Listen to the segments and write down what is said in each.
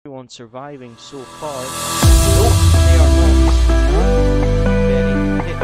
everyone surviving so far. No, they are not. Very hit.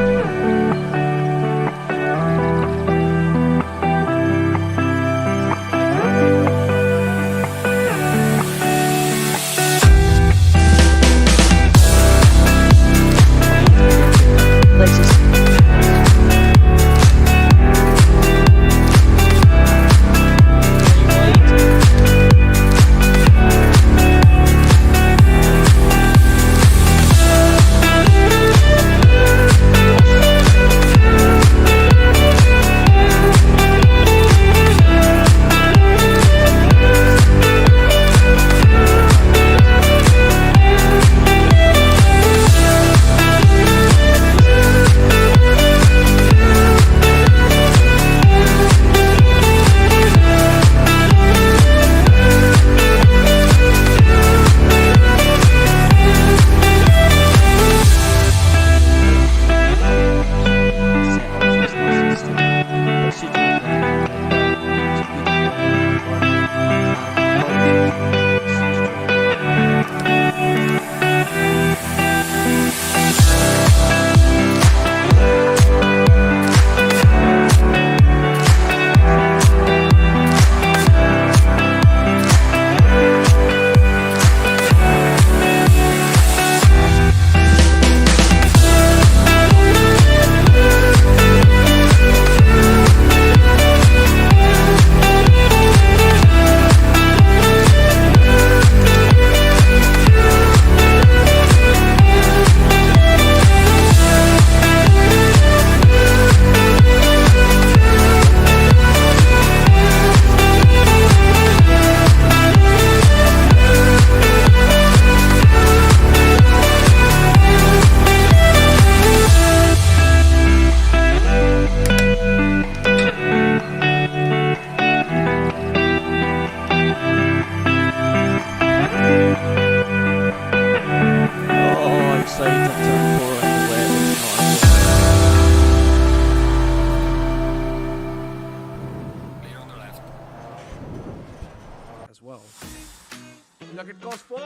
Look, it goes forward.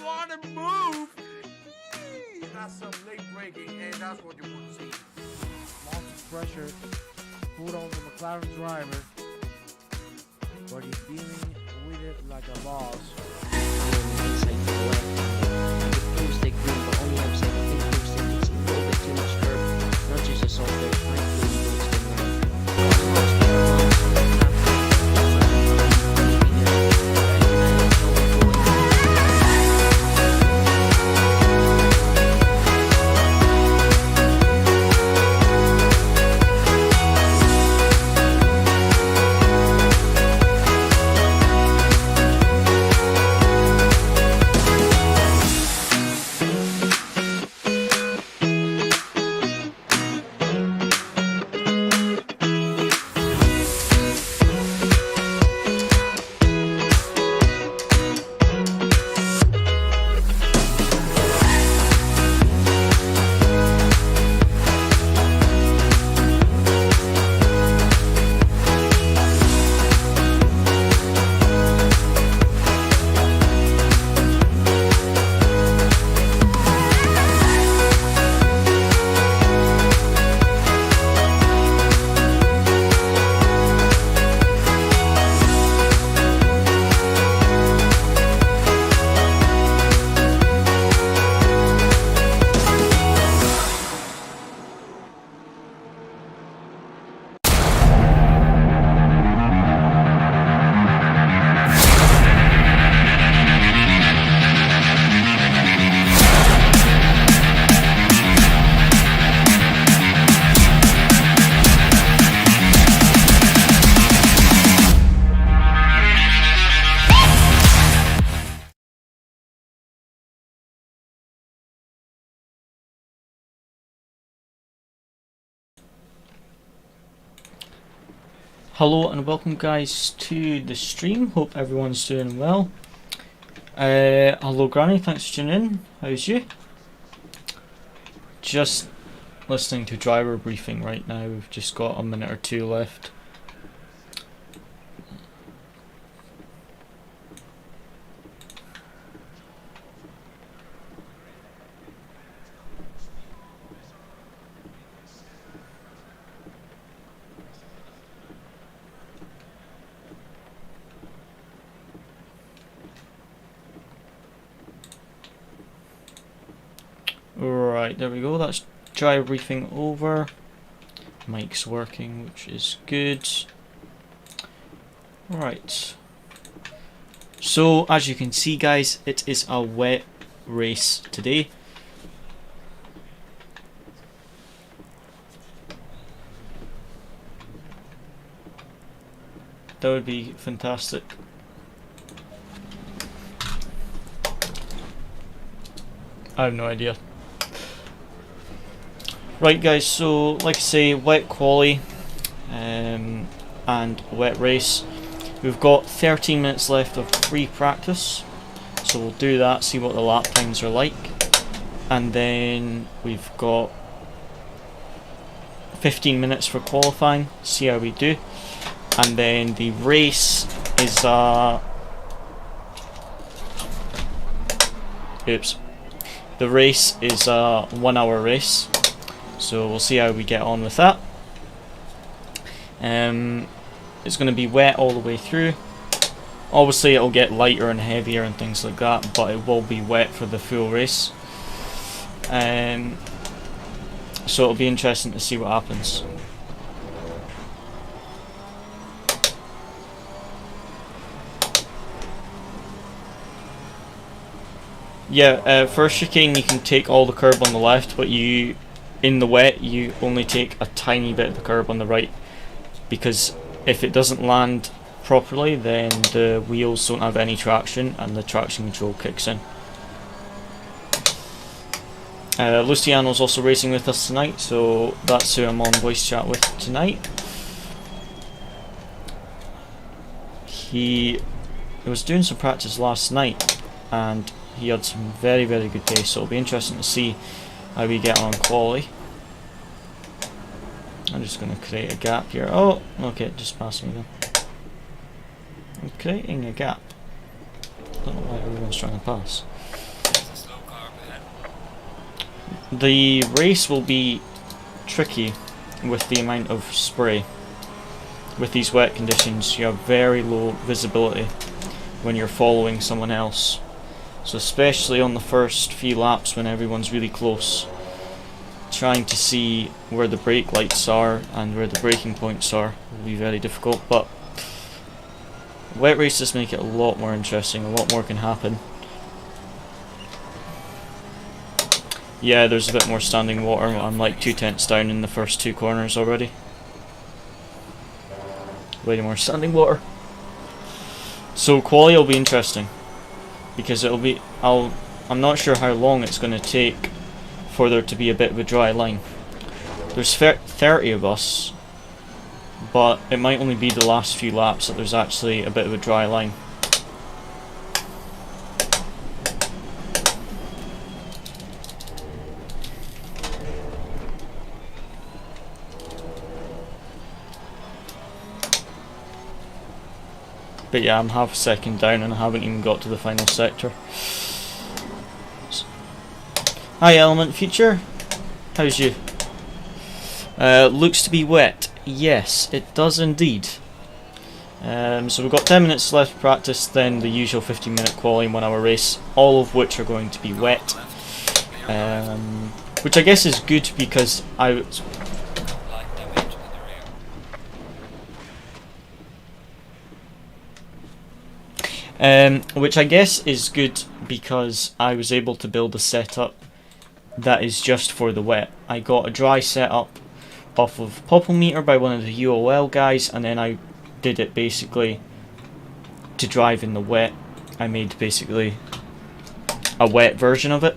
What a move! That's some late braking, and that's what you want to see. Lots of pressure put on the McLaren driver, but he's dealing with it like a boss. Stick green, but only I'm saying I think stick is a little bit too much curve. Not just a Zolder, hello and welcome guys to the stream. Hope everyone's doing well. Hello Granny, thanks for tuning in. How's you? Just listening to driver briefing right now. We've just got a minute or two left. Right, there we go, that's dry briefing over. Mic's working, which is good. Right. So, as you can see guys, it is a wet race today. That would be fantastic. I have no idea. Right guys, so like I say, wet quali and wet race. We've got 13 minutes left of free practice, so we'll do that, see what the lap times are like, and then we've got 15 minutes for qualifying, see how we do, and then the race is the race is a 1 hour race, so we'll see how we get on with that. It's going to be wet all the way through. Obviously it'll get lighter and heavier and things like that, but it will be wet for the full race. So it'll be interesting to see what happens. Yeah, first chicane you can take all the curb on the left, but in the wet you only take a tiny bit of the curb on the right, because if it doesn't land properly then the wheels don't have any traction and the traction control kicks in. Luciano's also racing with us tonight, so that's who I'm on voice chat with tonight. He was doing some practice last night and he had some very good pace, so it'll be interesting to see how we get on quali. I'm just going to create a gap here. Oh, okay, it just passed me then. I'm creating a gap. Don't know why everyone's trying to pass. The race will be tricky with the amount of spray. With these wet conditions, you have very low visibility when you're following someone else. So especially on the first few laps when everyone's really close, trying to see where the brake lights are and where the braking points are will be very difficult, but wet races make it a lot more interesting, a lot more can happen. Yeah, there's a bit more standing water. I'm like 2 tenths down in the first 2 corners already. Way more standing water. So quali will be interesting, because it'll be, I'm not sure how long it's going to take for there to be a bit of a dry line. There's 30 of us, but it might only be the last few laps that there's actually a bit of a dry line. But yeah, I'm half a second down and I haven't even got to the final sector. Hi Element Future, how's you? Looks to be wet. Yes, it does indeed. So we've got 10 minutes left to practice, then the usual 15-minute quali and 1 hour race, all of which are going to be wet. Which I guess is good because which I guess is good because I was able to build a setup that is just for the wet. I got a dry setup off of Popplemeter by one of the UOL guys, and then I did it basically to drive in the wet. I made basically a wet version of it.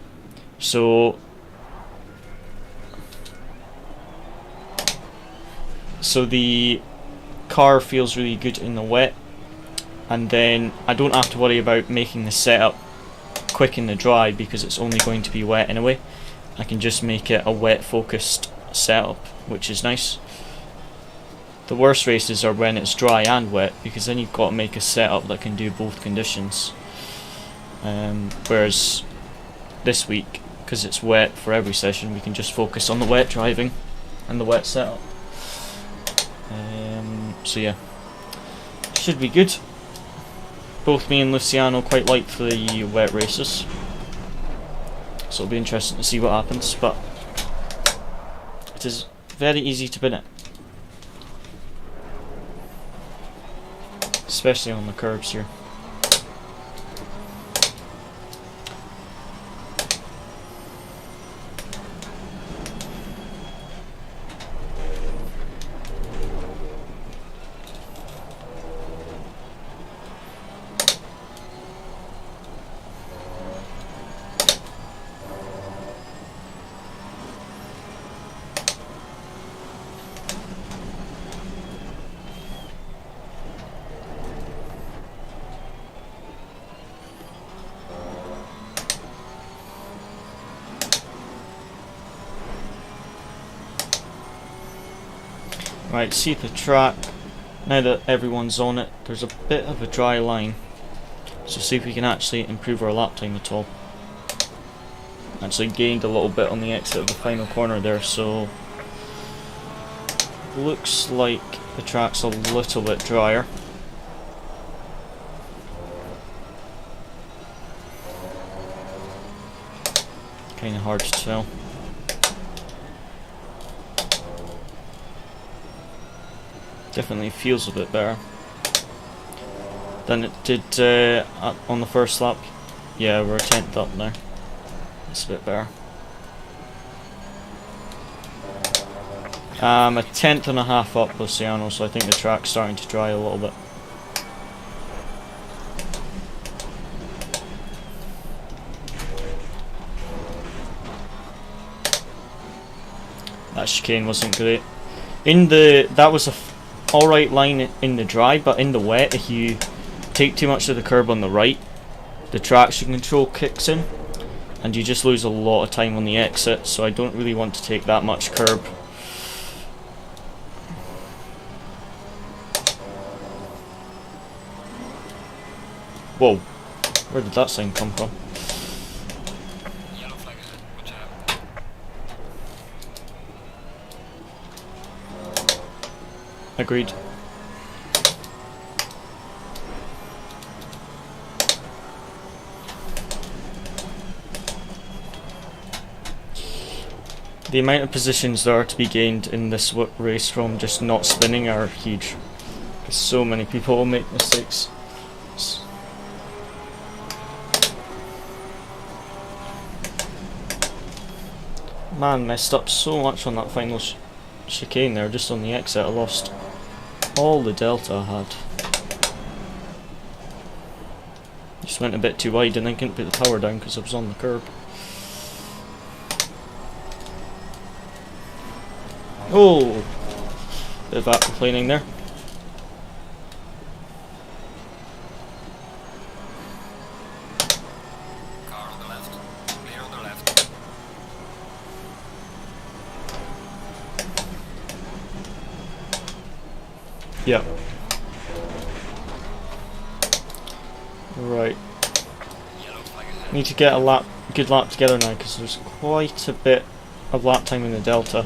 So the car feels really good in the wet, and then I don't have to worry about making the setup quick in the dry because it's only going to be wet anyway. I can just make it a wet focused setup, which is nice. The worst races are when it's dry and wet, because then you've got to make a setup that can do both conditions. Whereas this week, because it's wet for every session, we can just focus on the wet driving and the wet setup. So yeah, should be good. Both me and Luciano quite like the wet races. so it'll be interesting to see what happens, but it is very easy to bin it, especially on the curbs here. Right, see the track, now that everyone's on it, there's a bit of a dry line, so see if we can actually improve our lap time at all. Actually gained a little bit on the exit of the final corner there, so looks like the track's a little bit drier. Kinda hard to tell. Definitely feels a bit better than it did on the first lap. Yeah, we're a tenth up now. It's a bit better. A tenth and a half up Luciano, so I think the track's starting to dry a little bit. That chicane wasn't great. That was a alright line in the dry, but in the wet, if you take too much of the curb on the right, the traction control kicks in and you just lose a lot of time on the exit, so I don't really want to take that much curb. Whoa, where did that sign come from? Agreed. The amount of positions there are to be gained in this race from just not spinning are huge, because so many people will make mistakes. Man, messed up so much on that final chicane there, just on the exit. I lost all the delta I had. Just went a bit too wide and I couldn't put the power down because I was on the curb. Oh! Bit of aquaplaning there. Car on the left. Clear on the left. Yep. Right. Need to get a good lap together now because there's quite a bit of lap time in the delta.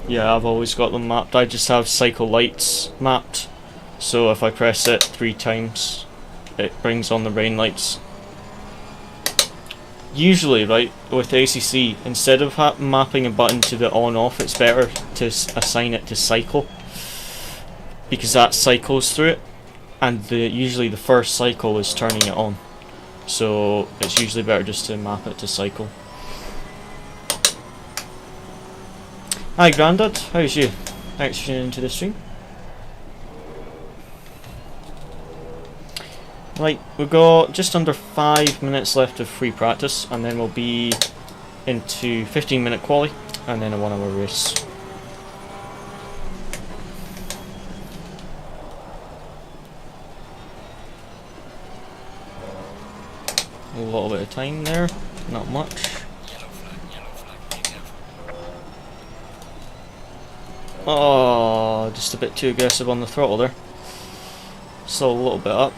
Yeah, I've always got them mapped. I just have cycle lights mapped, so if I press it 3 times it brings on the rain lights. Usually, right, with ACC, instead of mapping a button to the on-off, it's better to assign it to cycle, because that cycles through it, and usually the first cycle is turning it on, so it's usually better just to map it to cycle. Hi Grandad, how's you? Thanks for tuning into the stream. Right, we've got just under 5 minutes left of free practice, and then we'll be into 15-minute quali, and then a 1 hour race. A little bit of time there, not much. Oh, just a bit too aggressive on the throttle there. Still a little bit up.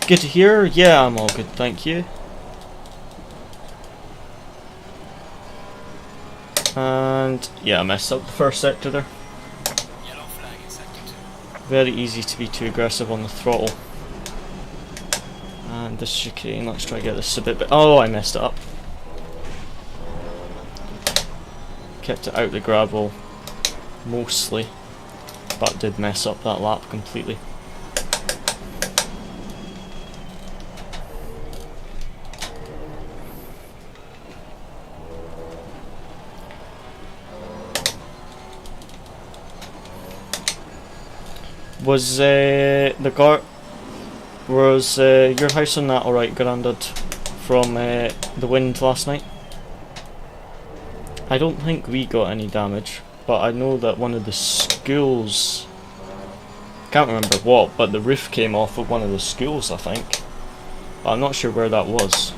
Good to hear. Yeah, I'm all good, thank you. And yeah, I messed up the first sector there. Very easy to be too aggressive on the throttle. And this chicane, let's try to get this a bit. Oh, I messed it up. Kept it out the gravel mostly, but did mess up that lap completely. Was your house on that alright, Grandad, from the wind last night? I don't think we got any damage, but I know that one of the schools, can't remember what, but the roof came off of one of the schools, I think. But I'm not sure where that was.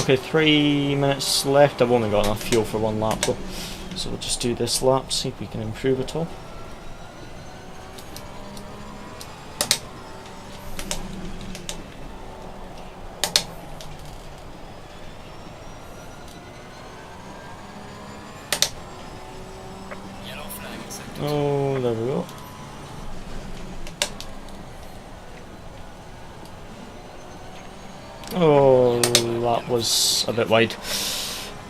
Okay, 3 minutes left. I've only got enough fuel for one lap though. So we'll just do this lap, see if we can improve at all. Yellow flag in sector. Oh, there we go. Oh, that was a bit wide.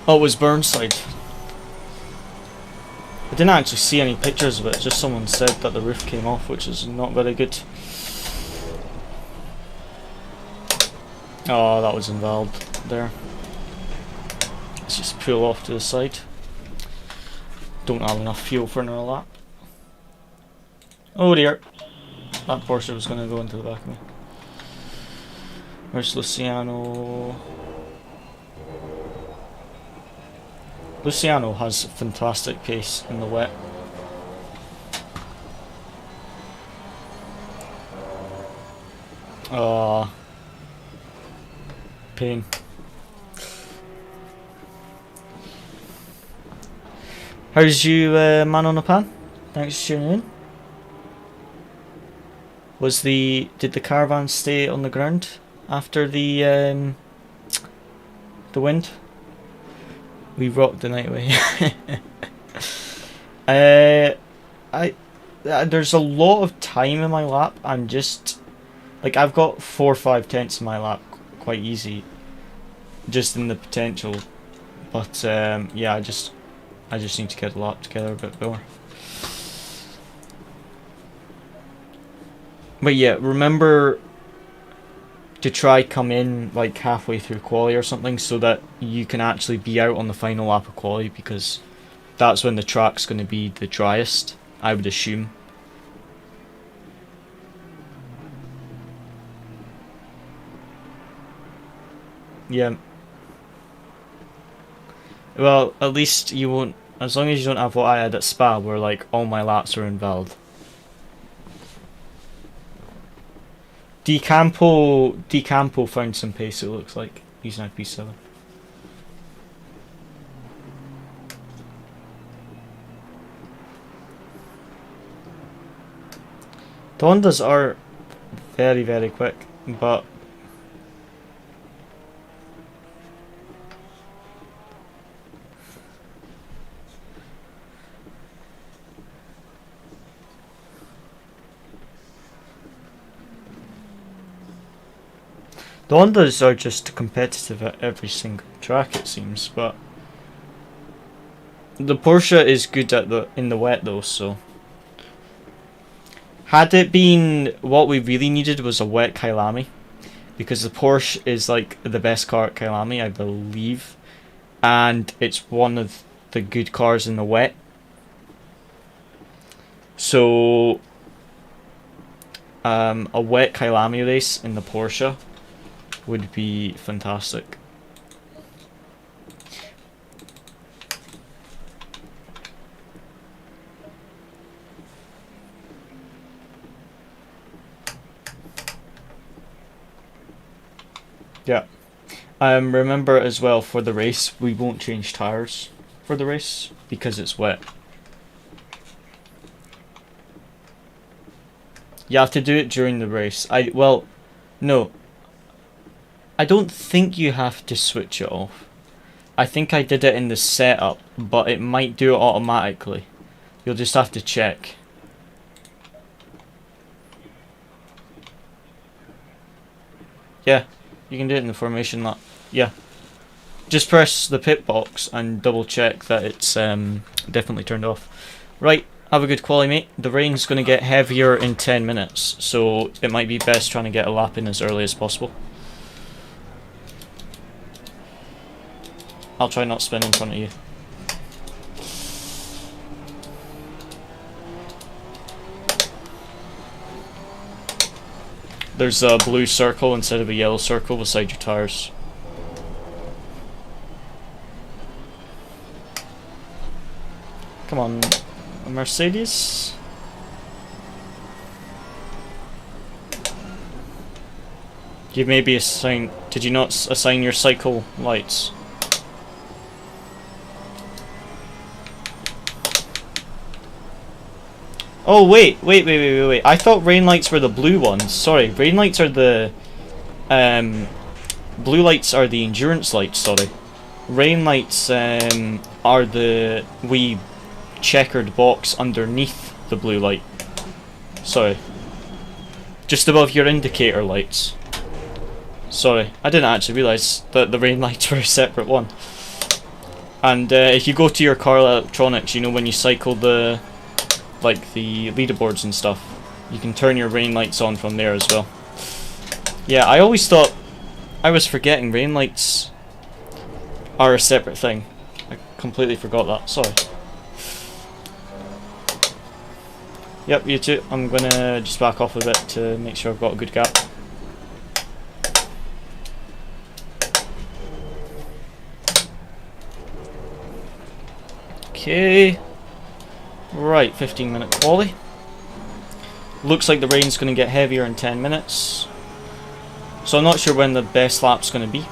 Oh, it was Burnside. I didn't actually see any pictures of it, just someone said that the roof came off, which is not very good. Oh, that was invalid there. Let's just pull off to the side. Don't have enough fuel for another lap. Oh dear. That Porsche was going to go into the back of me. Where's Luciano? Luciano has fantastic pace in the wet. Ah, pain. How's you, man on the pan? Thanks for tuning in. Did the caravan stay on the ground after the wind? We rocked the night away. There's a lot of time in my lap. I'm just like, I've got 4 or 5 tenths in my lap quite easy, just in the potential. But yeah, I just need to get the lap together a bit more. But yeah, remember to try come in like halfway through quali or something, so that you can actually be out on the final lap of quali, because that's when the track's going to be the driest, I would assume. Yeah. Well, at least you won't, as long as you don't have what I had at Spa, where like all my laps are invalid. Decampo found some pace, it looks like. He's now P7. The Hondas are very, very quick, but the Hondas are just competitive at every single track, it seems, but the Porsche is good at in the wet though, so had it been, what we really needed was a wet Kyalami, because the Porsche is like the best car at Kyalami, I believe, and it's one of the good cars in the wet. So a wet Kyalami race in the Porsche would be fantastic. Yeah. Remember as well, for the race we won't change tires for the race because it's wet. You have to do it during the race. No. I don't think you have to switch it off. I think I did it in the setup, but it might do it automatically. You'll just have to check. Yeah, you can do it in the formation lap. Yeah. Just press the pit box and double check that it's definitely turned off. Right, have a good quali, mate. The rain's going to get heavier in 10 minutes, so it might be best trying to get a lap in as early as possible. I'll try not spin in front of you. There's a blue circle instead of a yellow circle beside your tires. Come on, a Mercedes. You maybe assign. Did you not assign your cycle lights? Oh wait. I thought rain lights were the blue ones. Sorry, rain lights are the blue lights are the endurance lights. Sorry, rain lights are the wee checkered box underneath the blue light. Sorry, just above your indicator lights. Sorry, I didn't actually realise that the rain lights were a separate one. And if you go to your car electronics, you know when you cycle the leaderboards and stuff, you can turn your rain lights on from there as well. Yeah, I always thought, I was forgetting rain lights are a separate thing. I completely forgot that, sorry. Yep, you too. I'm gonna just back off a bit to make sure I've got a good gap. Okay. Right, 15-minute quali. Looks like the rain's going to get heavier in 10 minutes. So I'm not sure when the best lap's going to be,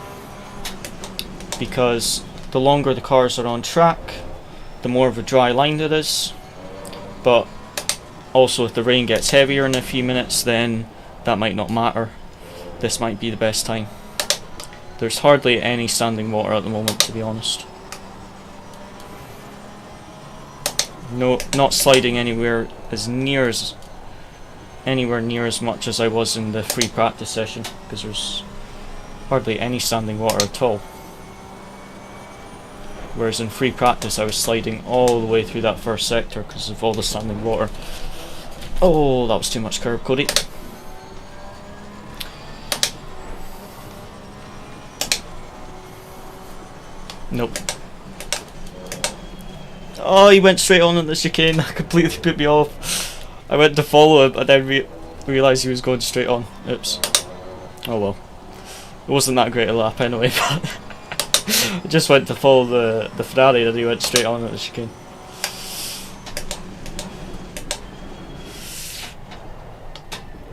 because the longer the cars are on track, the more of a dry line it is. But also if the rain gets heavier in a few minutes, then that might not matter. This might be the best time. There's hardly any standing water at the moment, to be honest. No, not sliding anywhere near as much as I was in the free practice session, because there's hardly any standing water at all. Whereas in free practice I was sliding all the way through that first sector because of all the standing water. Oh, that was too much curb, Cody. Nope. Oh, he went straight on the chicane. That completely put me off. I went to follow him and then realised he was going straight on. Oops. Oh well. It wasn't that great a lap anyway, but I just went to follow the Ferrari and he went straight on at the chicane.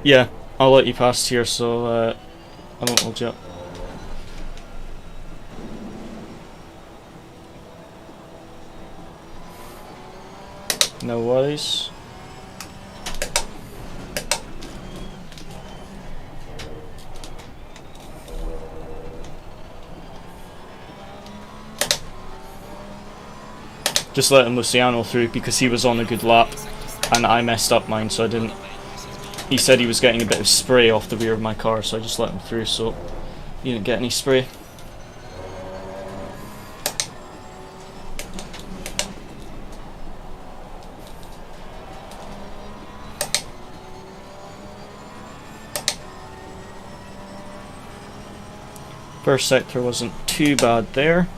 Yeah, I'll let you pass here, so I won't hold you up. No worries. Just letting Luciano through because he was on a good lap and I messed up mine, so I didn't. He said he was getting a bit of spray off the rear of my car, so I just let him through so he didn't get any spray. First sector wasn't too bad there.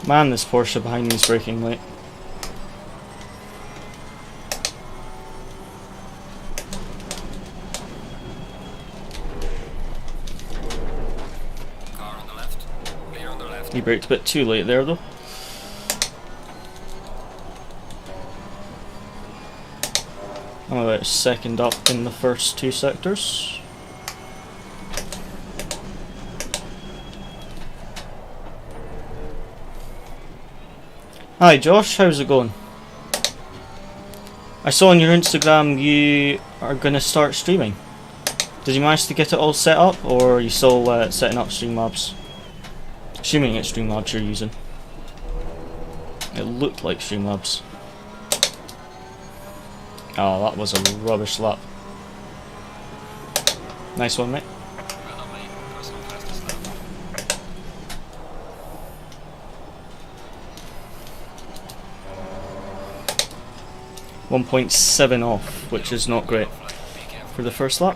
Man, this Porsche behind me is braking late. Car on the left. Clear on the left. He braked a bit too late there though. I'm about a second up in the first two sectors. Hi Josh, how's it going? I saw on your Instagram you are going to start streaming. Did you manage to get it all set up, or are you still setting up Streamlabs? Assuming it's Streamlabs you're using. It looked like Streamlabs. Oh, that was a rubbish lap. Nice one, mate. 1.7 off, which is not great for the first lap.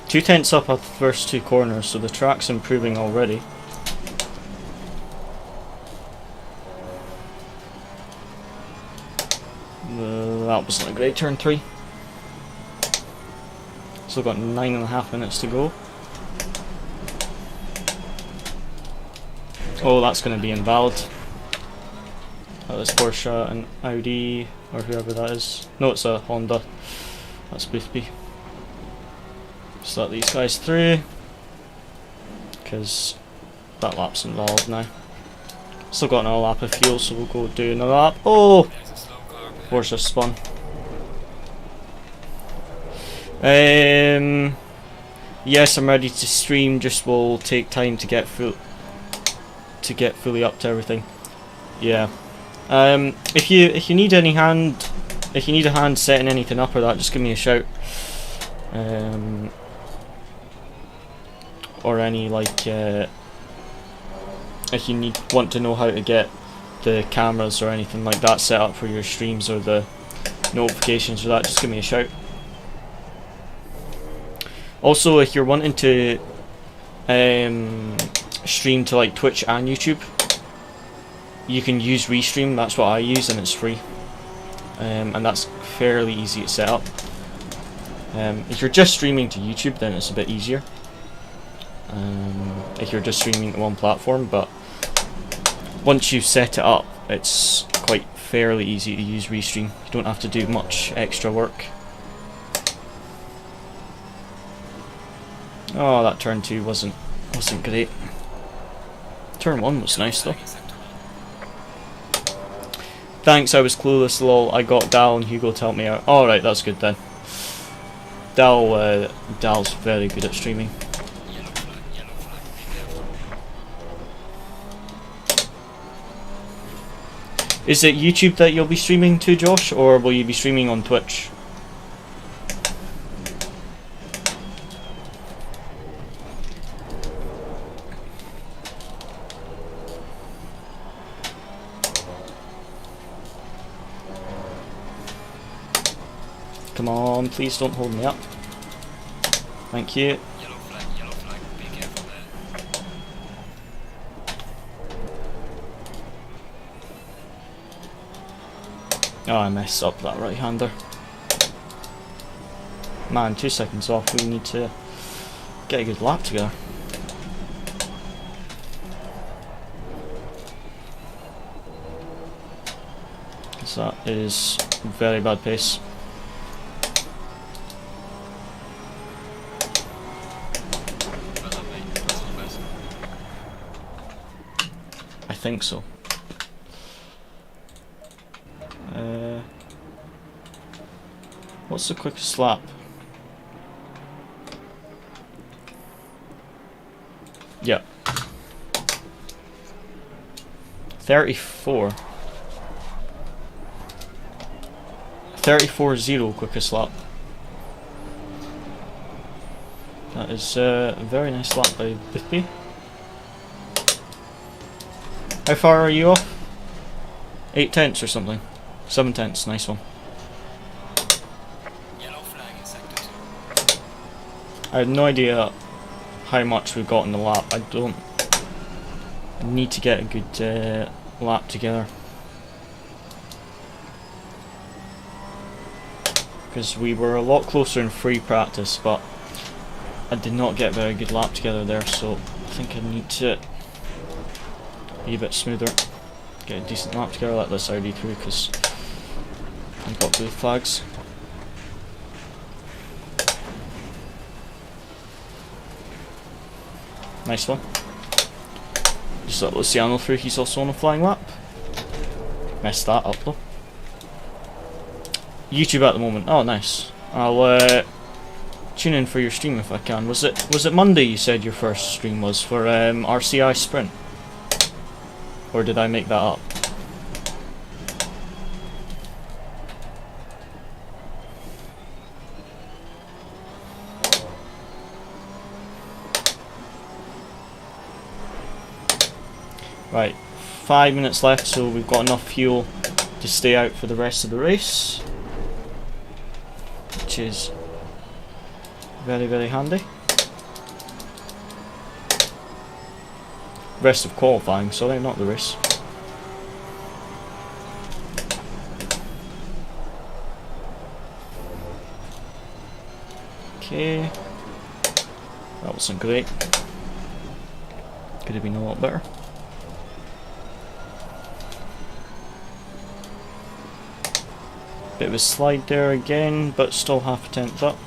Two tenths up at the first two corners, so the track's improving already. That was not a great turn 3. Still got 9.5 minutes to go. Oh, that's going to be invalid. That was Porsche and Audi, or whoever that is. No, it's a Honda. That's Boothby. Just let these guys through, because that lap's involved now. Still got another lap of fuel, so we'll go do another lap. Oh! Porsche spun. Yes, I'm ready to stream. Just will take time to get fully up to everything. Yeah. If you need any hand, if you need a hand setting anything up or that, just give me a shout. Or any like if you want to know how to get the cameras or anything like that set up for your streams or the notifications for that, just give me a shout. Also, if you're wanting to stream to like Twitch and YouTube, you can use Restream. That's what I use, and it's free, and that's fairly easy to set up. If you're just streaming to YouTube, then it's a bit easier. If you're just streaming to one platform, but once you've set it up, it's quite fairly easy to use Restream. You don't have to do much extra work. Oh, that turn 2 wasn't great. Turn 1 was nice though. Thanks, I was clueless, lol. I got Dal and Hugo to help me out. Alright, that's good then. Dal's very good at streaming. Is it YouTube that you'll be streaming to, Josh, or will you be streaming on Twitch? Come on, please don't hold me up. Thank you. Yellow flag, be careful there. Oh, I messed up that right-hander. Man, 2 seconds off. We need to get a good lap together. Because that is very bad pace. I think so. What's the quickest lap? Yeah. 34. 34.0 quickest lap. That is a very nice lap by Boothby. How far are you off? 8 tenths or something. 7 tenths, nice one. Yellow flag in sector 2. I have no idea how much we've got in the lap. I need to get a good lap together. Because we were a lot closer in free practice, but I did not get a very good lap together there, so I think I need to be a bit smoother, get a decent lap together, let this Audi through because I've got blue flags. Nice one. Just let Luciano through, he's also on a flying lap. Messed that up though. YouTube at the moment. Oh, nice. I'll tune in for your stream if I can. Was it Monday you said your first stream was for RCI Sprint? Or did I make that up? Right, 5 minutes left, so we've got enough fuel to stay out for the rest of the race, which is very, very handy. Rest of qualifying, sorry, not the race. Okay, that wasn't great. Could have been a lot better. Bit of a slide there again, but still half a tenth up.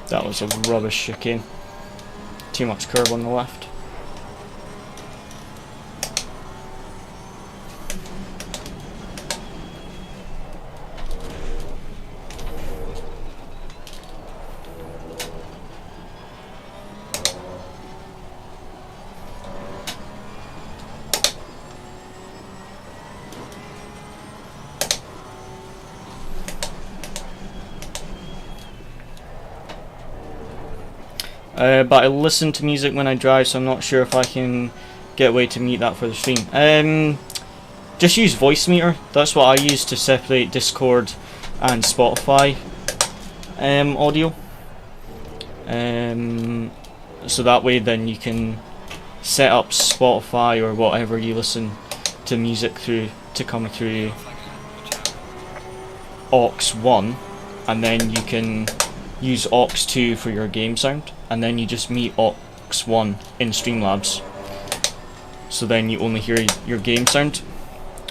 That was a rubbish chicane. Too much curb on the left. But I listen to music when I drive, so I'm not sure if I can get a way to mute that for the stream. Just use voice meter. That's what I use to separate Discord and Spotify audio. So that way then you can set up Spotify or whatever you listen to music through to come through aux 1, and then you can use aux 2 for your game sound, and then you just mute aux 1 in Streamlabs, so then you only hear your game sound.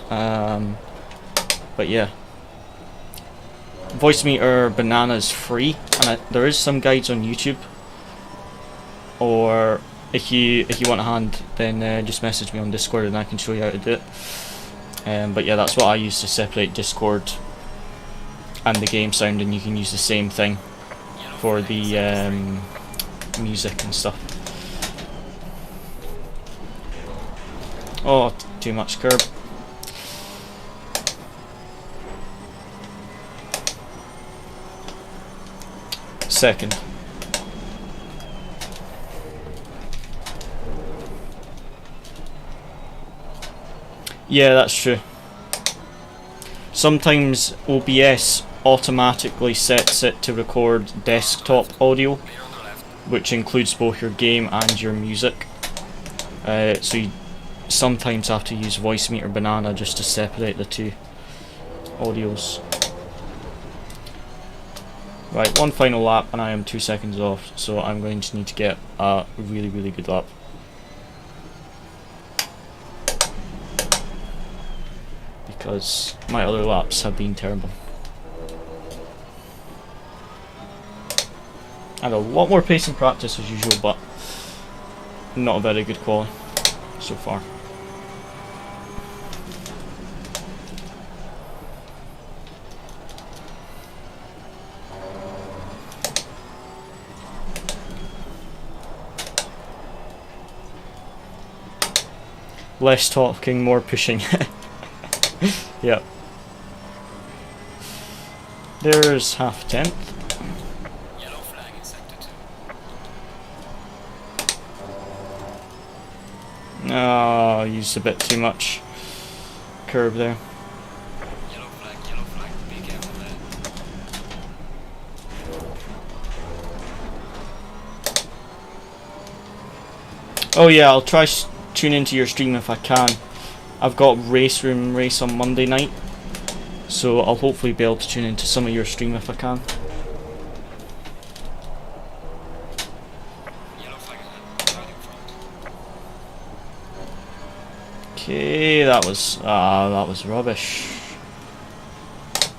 But yeah, Voice Meter Banana is free, and there is some guides on YouTube, or if you want a hand, then just message me on Discord and I can show you how to do it. But yeah, that's what I use to separate Discord and the game sound, and you can use the same thing for the music and stuff. Oh, too much curb. Second. Yeah, that's true. Sometimes OBS automatically sets it to record desktop audio, which includes both your game and your music. So you sometimes have to use Voice Meter Banana just to separate the two audios. Right, one final lap and I am 2 seconds off, so I'm going to need to get a really, really good lap. Because my other laps have been terrible. I had a lot more pace in practice as usual, but not a very good quality so far. Less talking, more pushing. Yep. There's half tenth. Yellow flag in sector 2. Oh, used a bit too much curb there. Yellow flag, be careful there. Oh yeah, I'll try tune into your stream if I can. I've got race on Monday night, so I'll hopefully be able to tune into some of your stream if I can. Yellow flag right in front. Okay, that was rubbish.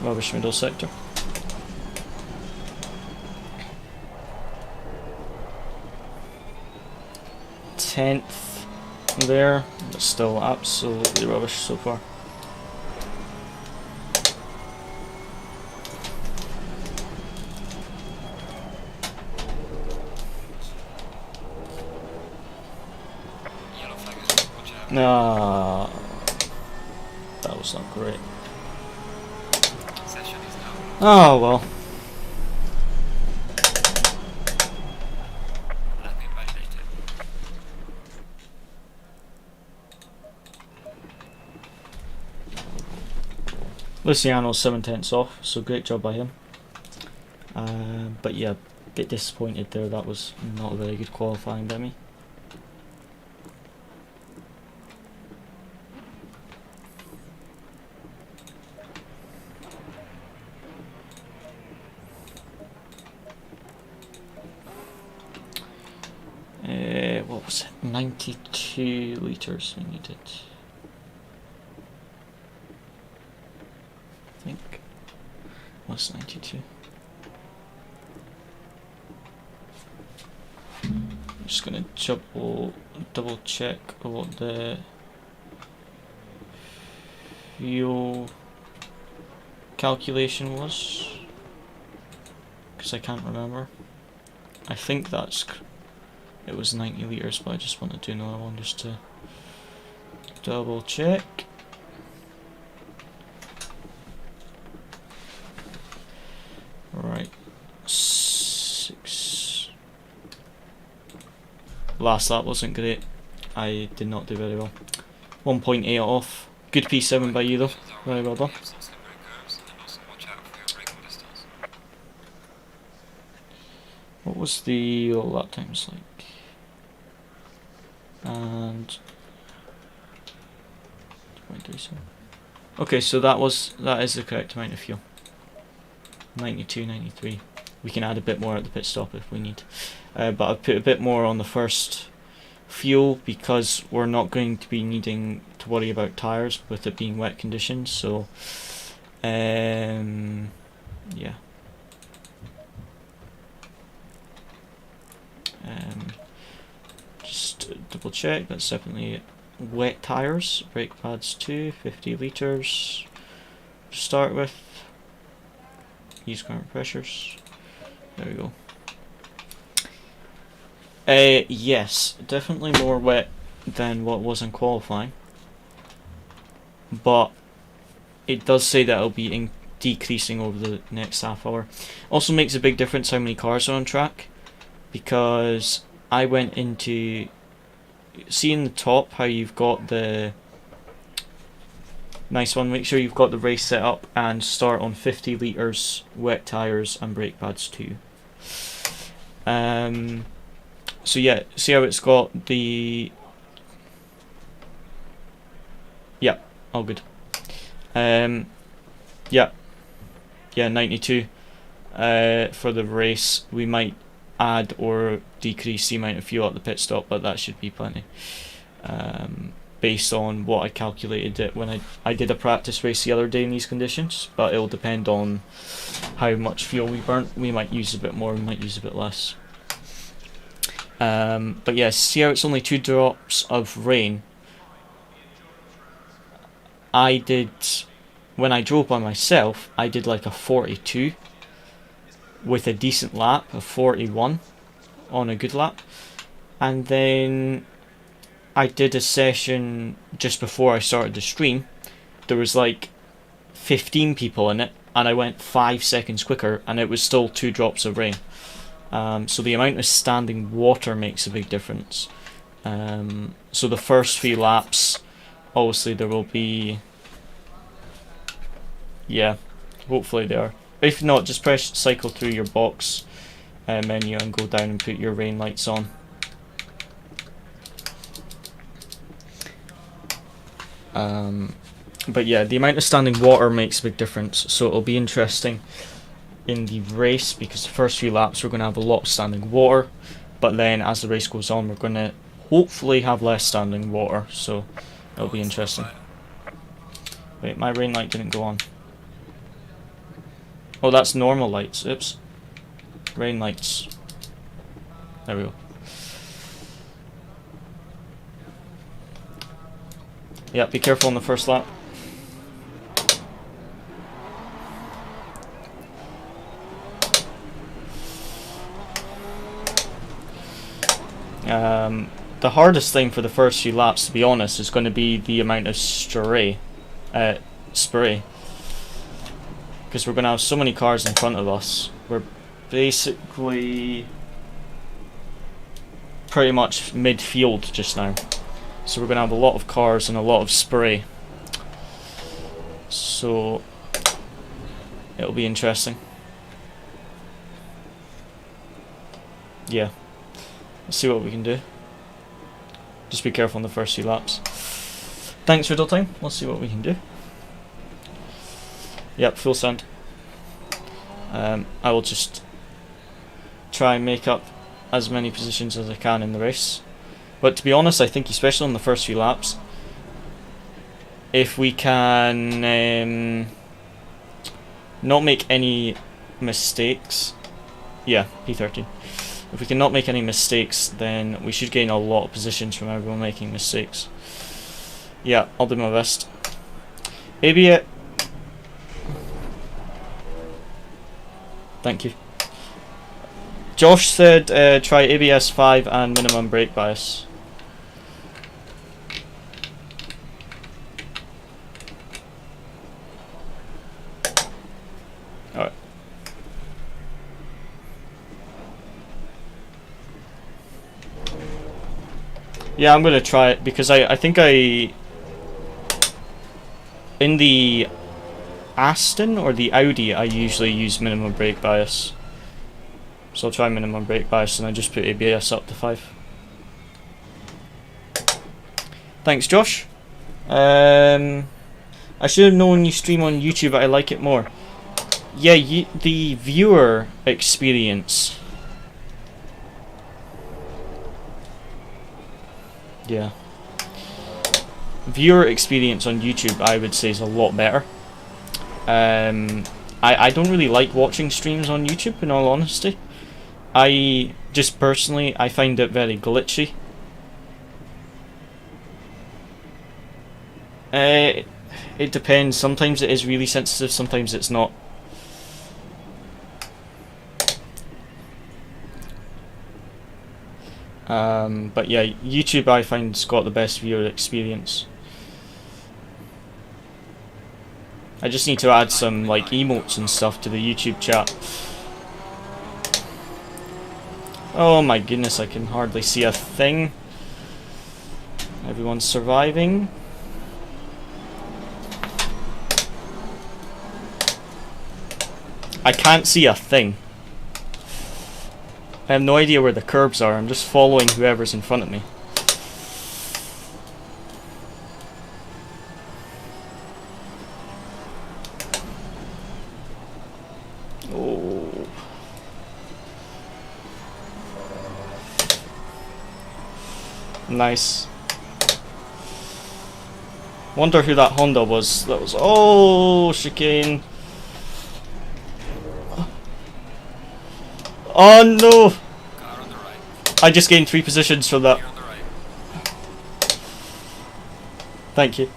Rubbish middle sector. Tenth there, but still absolutely rubbish so far. Yellow flag is up, watch out. Ah, that was not great. Session is now. Oh well. Landing violated. Luciano's 7/10 off, so great job by him. But yeah, a bit disappointed there. That was not a very good qualifying by me. What was it? 92 litres we needed. I think. What's 92? I'm just gonna double check what the fuel calculation was, because I can't remember. I think it was 90 litres, but I just want to do another one just to double check. Right, 6. Last lap wasn't great. I did not do very well. 1.8 off. Good P7 by you though. Very well done. We have some slippery curves, and also watch out for your braking distance. What was the lap times like? And 2.37. Okay, so that is the correct amount of fuel. 92, 93. We can add a bit more at the pit stop if we need. But I've put a bit more on the first fuel because we're not going to be needing to worry about tyres with it being wet conditions. So, yeah. Just double check, that's definitely wet tyres. Brake pads 2, 50 litres to start with. Use current pressures. There we go. Yes, definitely more wet than what was in qualifying. But it does say that it'll be decreasing over the next half hour. Also makes a big difference how many cars are on track, because I went into seeing the top how you've got the nice one. Make sure you've got the race set up and start on 50 litres, wet tyres and brake pads too. So yeah, see how it's got the, yeah, all good. Yeah, 92 for the race. We might add or decrease the amount of fuel at the pit stop, but that should be plenty. Based on what I calculated it when I did a practice race the other day in these conditions, but it'll depend on how much fuel we burnt. We might use a bit more, we might use a bit less. But yeah, see how it's only 2 drops of rain. I did, when I drove by myself, I did like a 42 with a decent lap, a 41 on a good lap, and then I did a session just before I started the stream. There was like 15 people in it, and I went 5 seconds quicker, and it was still 2 drops of rain. So the amount of standing water makes a big difference. So the first few laps, obviously there will be, yeah, hopefully they are. If not, just press cycle through your box menu and go down and put your rain lights on. But yeah, the amount of standing water makes a big difference, so it'll be interesting in the race, because the first few laps we're going to have a lot of standing water, but then as the race goes on we're going to hopefully have less standing water, so It'll be interesting. Wait, my rain light didn't go on. Oh, that's normal lights. Oops. Rain lights. There we go. Yeah, be careful on the first lap. The hardest thing for the first few laps, to be honest, is going to be the amount of spray. Because we're going to have so many cars in front of us. We're basically pretty much midfield just now. So we're going to have a lot of cars and a lot of spray. So it'll be interesting. Yeah. Let's see what we can do. Just be careful on the first few laps. Thanks, Riddle Time. We'll see what we can do. Yep, full sound. I will just try and make up as many positions as I can in the race. But to be honest, I think especially on the first few laps, if we can not make any mistakes, yeah, P13. If we can not make any mistakes, then we should gain a lot of positions from everyone making mistakes. Yeah, I'll do my best. ABS. Thank you. Josh said try ABS 5 and minimum brake bias. Alright. Yeah, I'm gonna try it because I think in the Aston or the Audi I usually use minimum brake bias. So I'll try minimum brake bias and I just put ABS up to 5. Thanks, Josh. I should have known you stream on YouTube, but I like it more. Yeah, the viewer experience. Yeah. Viewer experience on YouTube, I would say, is a lot better. I don't really like watching streams on YouTube, in all honesty. I just personally, I find it very glitchy. It depends. Sometimes it is really sensitive, sometimes it's not. But yeah, YouTube I find's got the best viewer experience. I just need to add some like emotes and stuff to the YouTube chat. Oh my goodness, I can hardly see a thing. Everyone's surviving. I can't see a thing. I have no idea where the curbs are. I'm just following whoever's in front of me. Oh. Nice. Wonder who that Honda was. That was... Oh, chicane. Oh no! Car on the right. I just gained 3 positions from that. Here on the right. Thank you.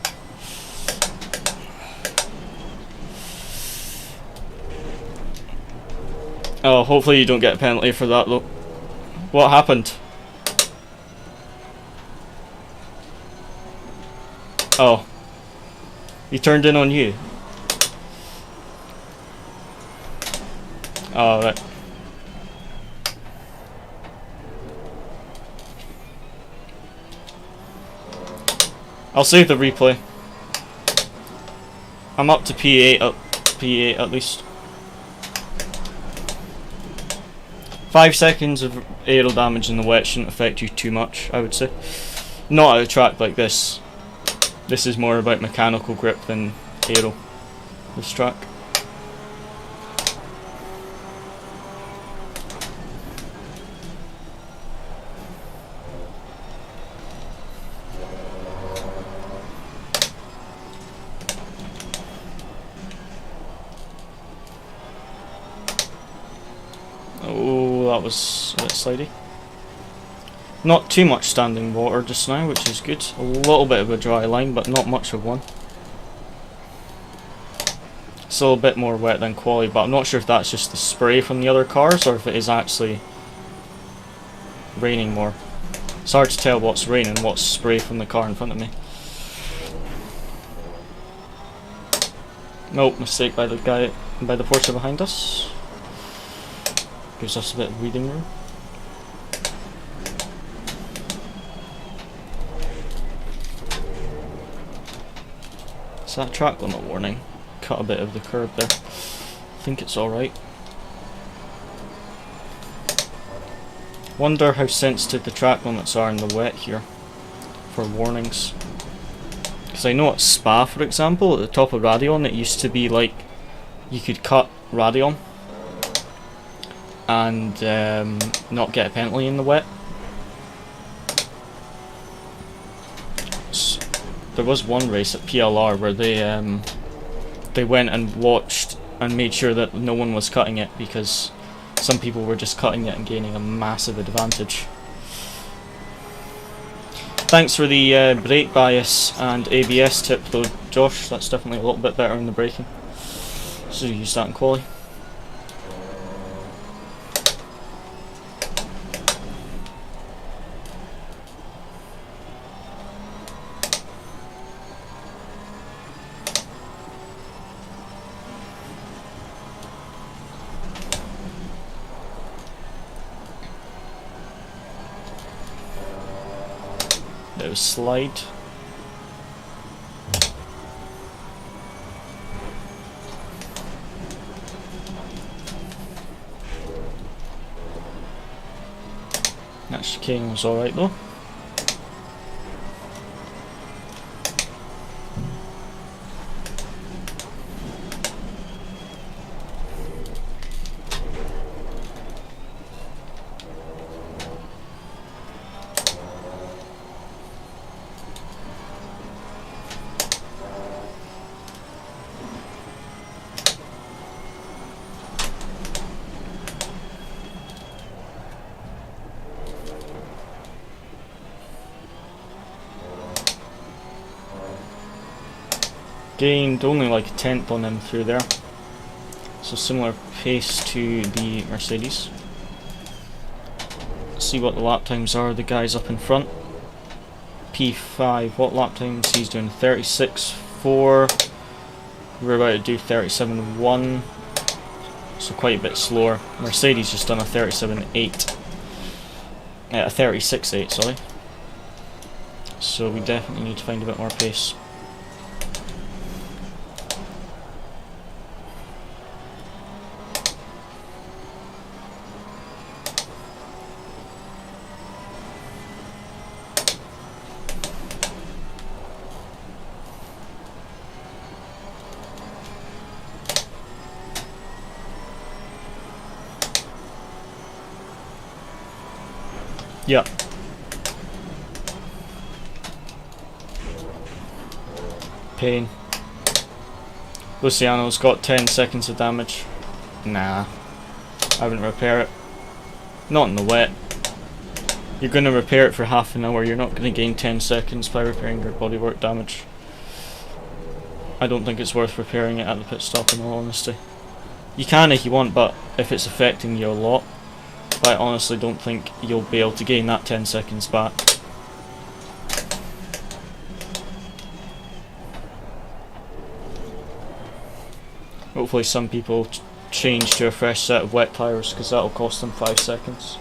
Oh, hopefully you don't get a penalty for that though. What happened? Oh. He turned in on you. Oh, right. I'll save the replay. I'm up to P8 at least. 5 seconds of aero damage in the wet shouldn't affect you too much, I would say. Not at a track like this. This is more about mechanical grip than aero, this track. that was a bit slidey. Not too much standing water just now, which is good. A little bit of a dry line, but not much of one. Still a bit more wet than quali, but I'm not sure if that's just the spray from the other cars or if it is actually raining more. It's hard to tell what's rain and what's spray from the car in front of me. Nope, mistake by the guy, by the Porsche behind us. Gives us a bit of breathing room. Is that track limit warning? Cut a bit of the curb there. I think it's alright. Wonder how sensitive the track limits are in the wet here for warnings. Because I know at Spa, for example, at the top of Radeon, it used to be like you could cut Radeon and not get a penalty in the wet. So there was one race at PLR where they went and watched and made sure that no one was cutting it because some people were just cutting it and gaining a massive advantage. Thanks for the brake bias and ABS tip though, Josh. That's definitely a little bit better in the braking. So use that in quali. Bit of slide. That chicane was alright though. Gained only like a tenth on him through there, so similar pace to the Mercedes. Let's see what the lap times are. The guys up in front, P5, what lap times? He's doing 36.4. We're about to do 37.1, so quite a bit slower. Mercedes just done a 37.8, a 36.8, sorry. So we definitely need to find a bit more pace. Yeah. Pain. Luciano's got 10 seconds of damage. Nah. I wouldn't repair it. Not in the wet. You're going to repair it for half an hour. You're not going to gain 10 seconds by repairing your bodywork damage. I don't think it's worth repairing it at the pit stop, in all honesty. You can if you want, but if it's affecting you a lot, I honestly don't think you'll be able to gain that 10 seconds back. Hopefully some people change to a fresh set of wet tyres, because that'll cost them 5 seconds.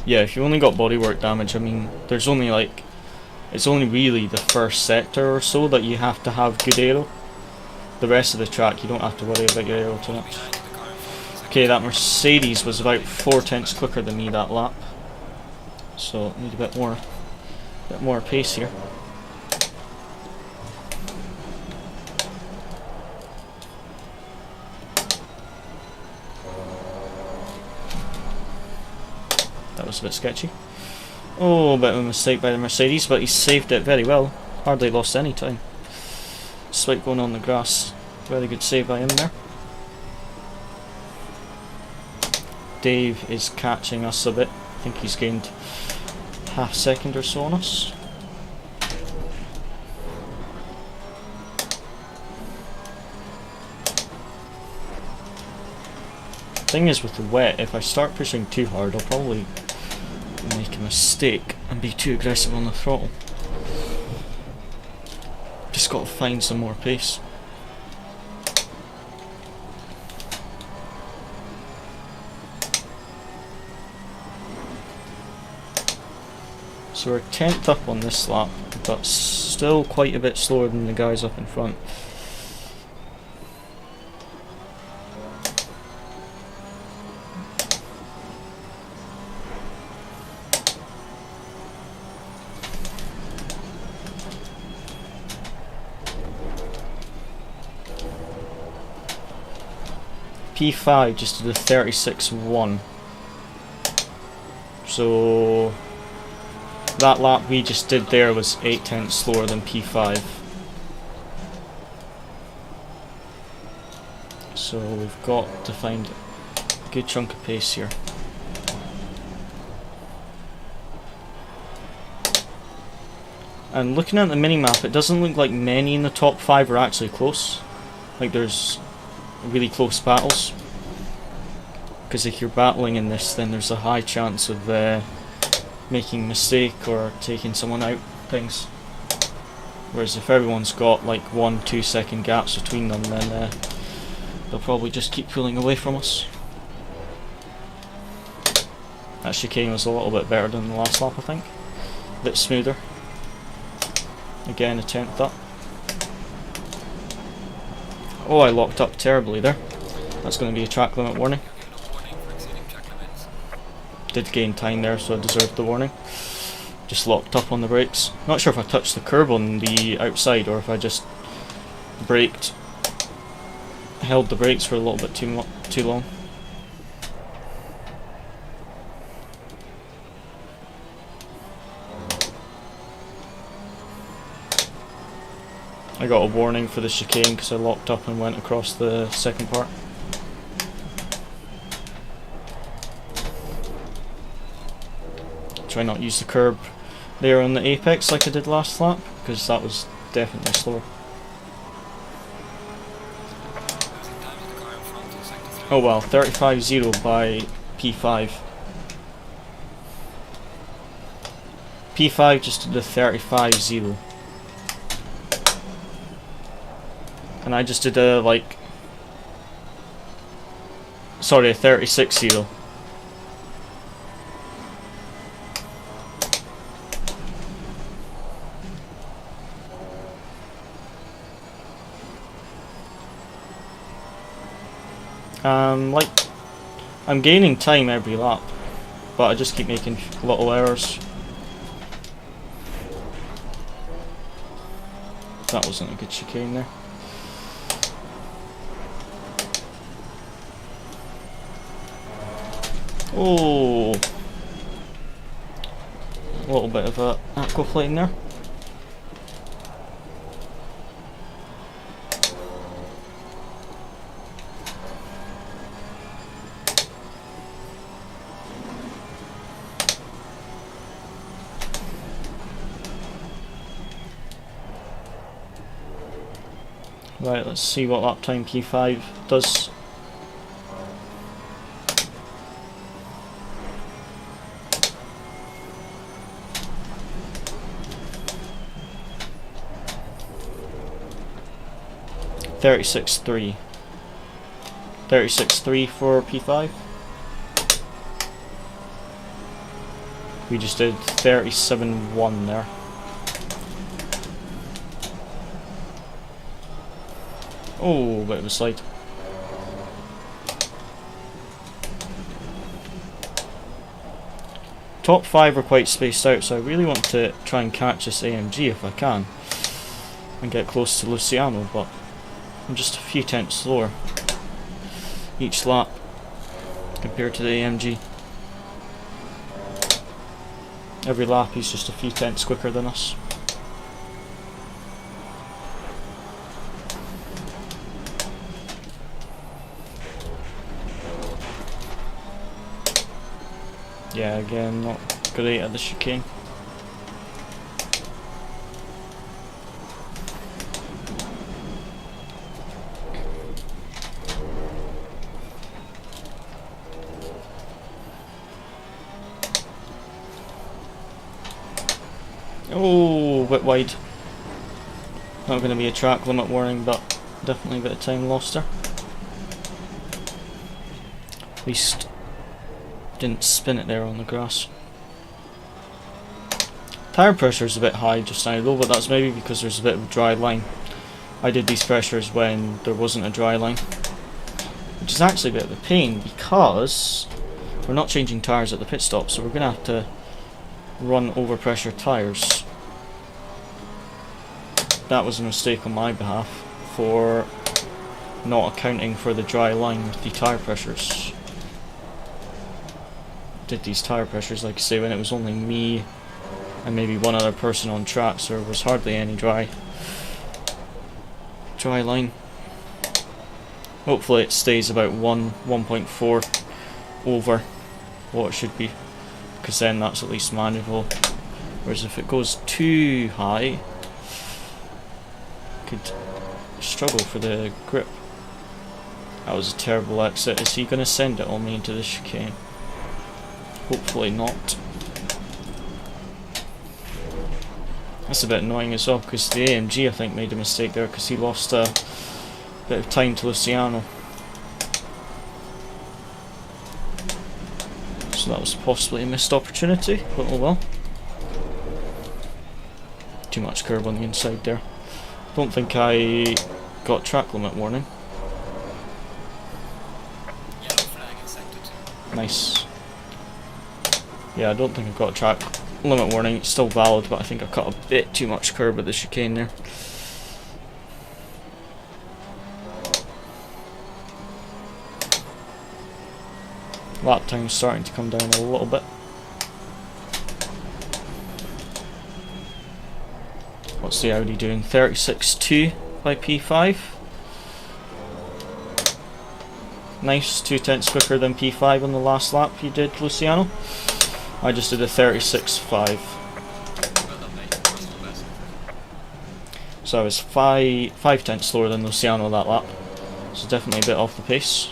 Yeah, if you only got bodywork damage, I mean, there's only like, it's only really the first sector or so that you have to have good aero. The rest of the track you don't have to worry about your aero too much. Okay, that Mercedes was about 4 tenths quicker than me that lap, so need a bit more pace here. That was a bit sketchy. Oh, a bit of a mistake by the Mercedes, but he saved it very well. Hardly lost any time. despite going on the grass. Very good save by him there. Dave is catching us a bit. I think he's gained half second or so on us. Thing is with the wet, if I start pushing too hard, I'll probably make a mistake and be too aggressive on the throttle. Just got to find some more pace. So we're 10th up on this lap, but still quite a bit slower than the guys up in front. P5 just did a 36.1. So that lap we just did there was 8 tenths slower than P5. So we've got to find a good chunk of pace here. And looking at the minimap, it doesn't look like many in the top 5 are actually close. Like there's really close battles. Because if you're battling in this, then there's a high chance of making a mistake or taking someone out things. Whereas if everyone's got like 1-2 second gaps between them, then they'll probably just keep pulling away from us. That chicane was a little bit better than the last lap, I think. A bit smoother. Again, a 10th up. Oh, I locked up terribly there. That's going to be a track limit warning. Did gain time there, so I deserved the warning. Just locked up on the brakes. Not sure if I touched the curb on the outside or if I just braked, held the brakes for a little bit too long. I got a warning for the chicane because I locked up and went across the second part. Try not use the curb there on the apex like I did last lap, because that was definitely slower. Oh well, 35.0 by P5. P5 just did a 35.0. And I just did a a 36.0. I'm gaining time every lap, but I just keep making little errors. That wasn't a good chicane there. Oh, a little bit of a aquaplane there. Right, let's see what lap time P5 does. .36.3 for P5. We just did 37.1 there. Oh, bit of a slide. Top 5 are quite spaced out, so I really want to try and catch this AMG if I can and get close to Luciano, but I'm just a few tenths slower each lap compared to the AMG. Every lap he's just a few tenths quicker than us. Yeah, again, not great at the chicane. Oh, a bit wide. Not going to be a track limit warning, but definitely a bit of time lost there. At least didn't spin it there on the grass. Tyre pressure is a bit high just now though, but that's maybe because there's a bit of a dry line. I did these pressures when there wasn't a dry line, which is actually a bit of a pain because we're not changing tyres at the pit stop, so we're going to have to run overpressure tyres. That was a mistake on my behalf for not accounting for the dry line with the tyre pressures. Did these tyre pressures, like I say, when it was only me and maybe one other person on track, so there was hardly any dry line. Hopefully it stays about 1.4 over what it should be, because then that's at least manageable. Whereas if it goes too high, could struggle for the grip. That was a terrible exit. Is he going to send it on me into the chicane? Hopefully not. That's a bit annoying as well, because the AMG I think made a mistake there, because he lost a bit of time to Luciano. So that was possibly a missed opportunity, but oh well. Too much curb on the inside there. Don't think I got track limit warning. Yellow flag in sector 2. Nice. Yeah, I don't think I've got a track limit warning. It's still valid, but I think I cut a bit too much curb at the chicane there. Lap time's starting to come down a little bit. What's the Audi doing? 36.2 by P5. Nice, 2/10 quicker than P5 on the last lap you did, Luciano. I just did a 36.5. Well done, mate. Personal best. So I was 5/10 slower than Luciano that lap. So definitely a bit off the pace.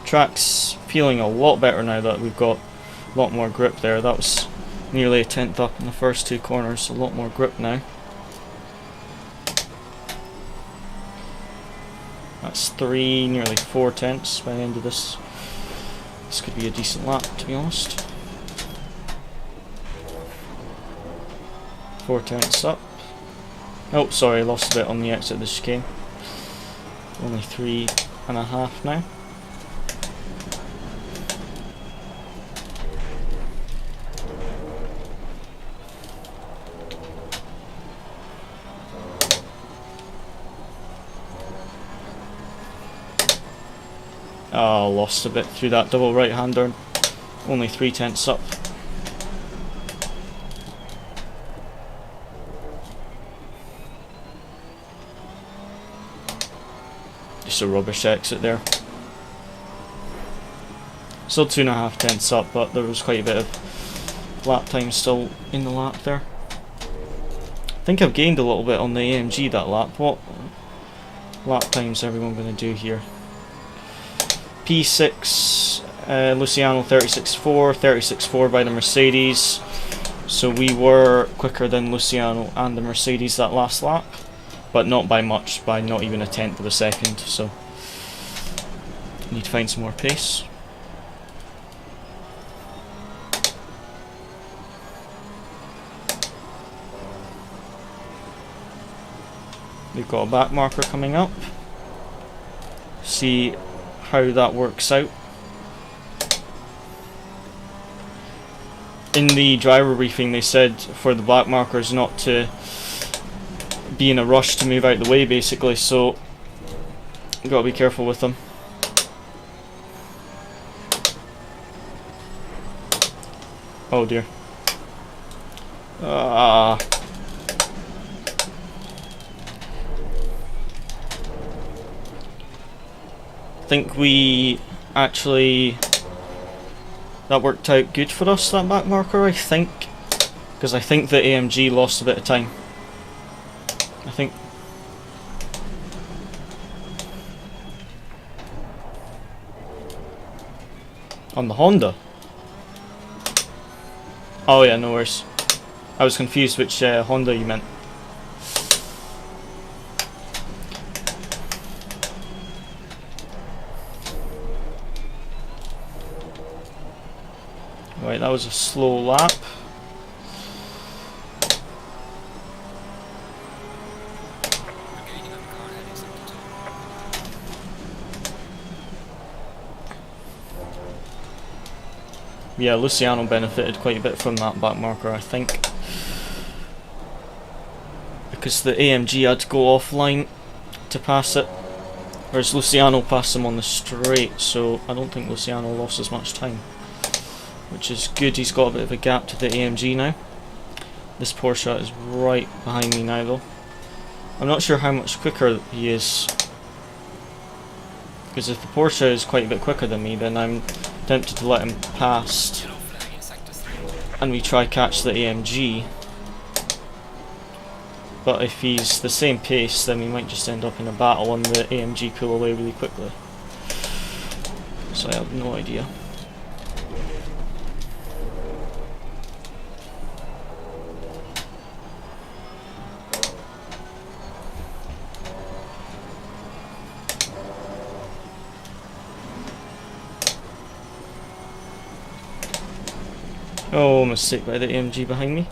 Track's feeling a lot better now that we've got a lot more grip there. That was nearly a 10th up in the first two corners, a lot more grip now. That's nearly 4 tenths by the end of this. This could be a decent lap, to be honest. 4 tenths up. Oh, sorry, lost a bit on the exit of the chicane. Only 3.5 now. Oh, lost a bit through that double right-hander. Only 3 tenths up. Just a rubbish exit there. Still 2.5 tenths up, but there was quite a bit of lap time still in the lap there. I think I've gained a little bit on the AMG that lap. What lap time's everyone going to do here? P6, Luciano 36.4, 36.4 by the Mercedes. So we were quicker than Luciano and the Mercedes that last lap, but not by much, by not even a tenth of a second. So need to find some more pace. We've got a back marker coming up. See how that works out. In the driver briefing they said for the back markers not to be in a rush to move out the way basically, so you've got to be careful with them. Oh dear. think we actually, that worked out good for us, that back marker, I think, because I think the AMG lost a bit of time. I think. On the Honda? Oh yeah, no worries. I was confused which Honda you meant. Right, that was a slow lap. Yeah, Luciano benefited quite a bit from that back marker, I think. Because the AMG had to go offline to pass it. Whereas Luciano passed him on the straight, so I don't think Luciano lost as much time. Which is good, he's got a bit of a gap to the AMG now. This Porsche is right behind me now though. I'm not sure how much quicker he is. Because if the Porsche is quite a bit quicker than me, then I'm tempted to let him past and we try catch the AMG. But if he's the same pace, then we might just end up in a battle and the AMG pull away really quickly. So I have no idea. Oh, mistake by the AMG behind me.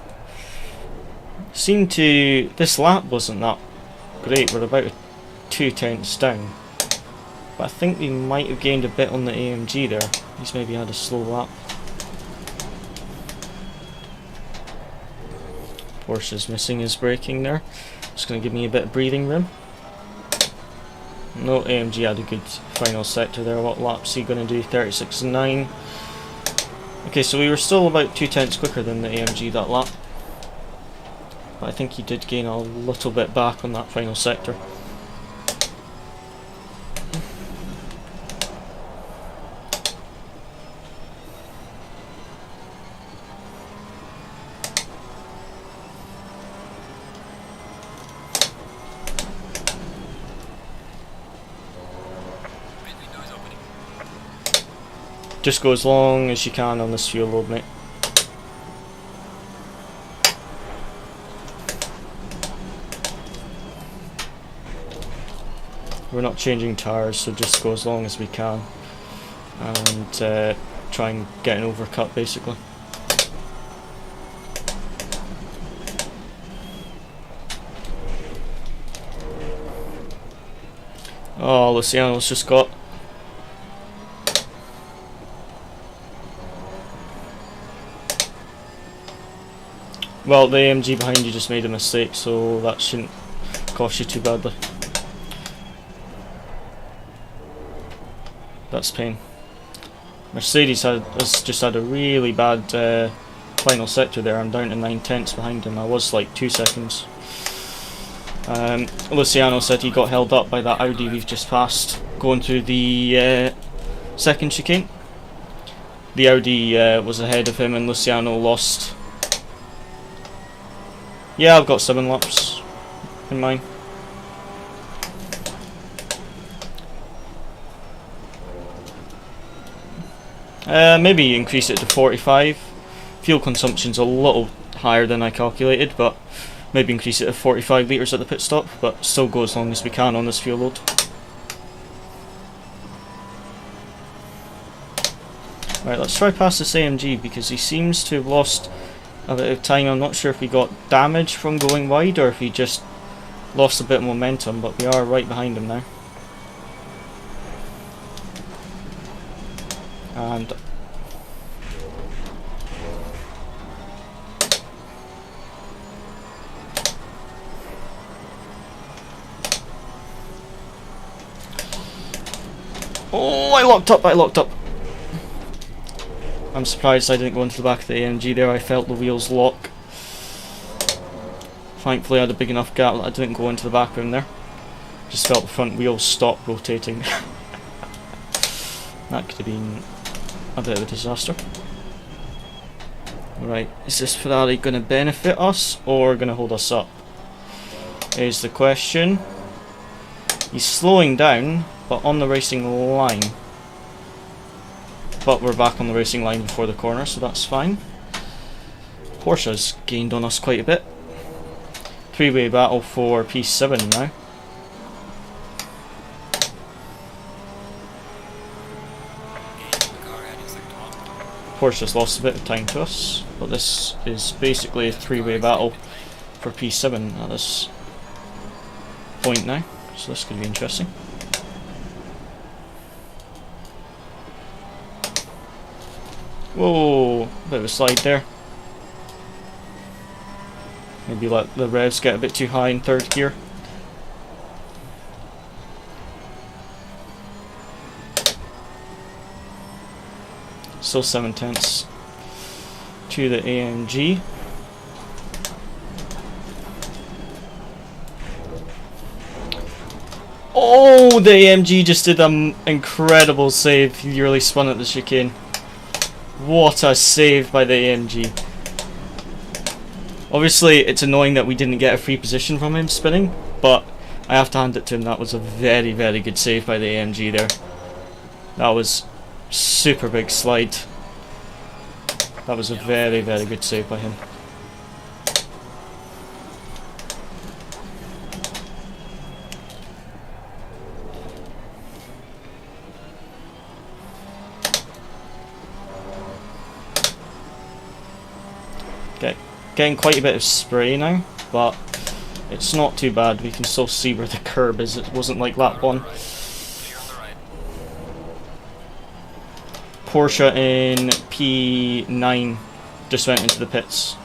Seemed to... this lap wasn't that great, we're about 2 tenths down. But I think we might have gained a bit on the AMG there. He's maybe had a slow lap. Porsche's missing his braking there. Just going to give me a bit of breathing room. No, AMG had a good final sector there. What lap's he going to do? 36.9. Okay, so we were still about 2 tenths quicker than the AMG that lap. But I think he did gain a little bit back on that final sector. Just go as long as you can on this fuel load, mate. We're not changing tyres, so just go as long as we can and try and get an overcut basically. Oh, Luciano's just got... well, the AMG behind you just made a mistake, so that shouldn't cost you too badly. That's pain. Mercedes has just had a really bad final sector there. I'm down to 9 tenths behind him. I was like 2 seconds. Luciano said he got held up by that Audi we've just passed going through the second chicane. The Audi was ahead of him and Luciano lost. Yeah, I've got 7 laps in mine. Maybe increase it to 45. Fuel consumption's a little higher than I calculated, but maybe increase it to 45 litres at the pit stop, but still go as long as we can on this fuel load. Right, let's try past this AMG because he seems to have lost a bit of time. I'm not sure if he got damage from going wide or if he just lost a bit of momentum, but we are right behind him now. And oh, I locked up. I'm surprised I didn't go into the back of the AMG there. I felt the wheels lock. Thankfully I had a big enough gap that I didn't go into the back of him there. Just felt the front wheels stop rotating. That could have been a bit of a disaster. Right, is this Ferrari going to benefit us or going to hold us up? Is the question. He's slowing down, but on the racing line. But we're back on the racing line before the corner, so that's fine. Porsche's gained on us quite a bit. Three-way battle for P7 now. Porsche's lost a bit of time to us, but this is basically a three-way battle for P7 at this point now, so this could be interesting. Whoa, bit of a slide there. Maybe let the revs get a bit too high in third gear. Still 7/10 to the AMG. Oh, the AMG just did an incredible save. He really spun at the chicane. What a save by the AMG. Obviously, it's annoying that we didn't get a free position from him spinning, but I have to hand it to him. That was a very, very good save by the AMG there. That was super big slide. That was a very, very good save by him. Okay, getting quite a bit of spray now, but it's not too bad. We can still see where the curb is. It wasn't like lap 1. Porsche in P9 just went into the pits.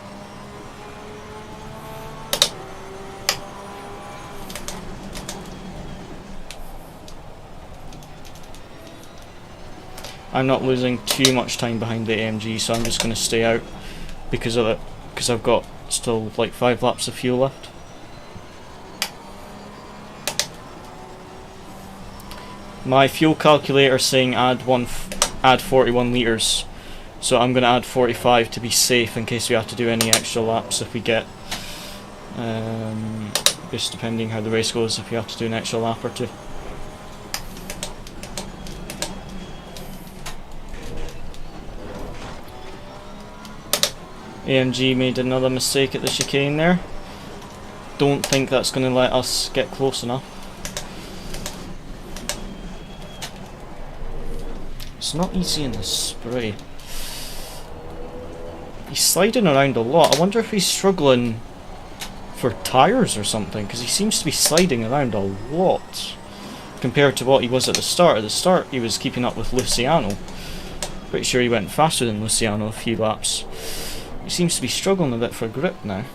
I'm not losing too much time behind the AMG, so I'm just going to stay out because of it, because I've got still like 5 laps of fuel left. My fuel calculator is saying add 41 litres, so I'm going to add 45 to be safe in case we have to do any extra laps if we get, just depending how the race goes, if we have to do an extra lap or two. AMG made another mistake at the chicane there. Don't think that's going to let us get close enough. It's not easy in the spray. He's sliding around a lot. I wonder if he's struggling for tyres or something, because he seems to be sliding around a lot compared to what he was at the start. At the start he was keeping up with Luciano. Pretty sure he went faster than Luciano a few laps. He seems to be struggling a bit for grip now.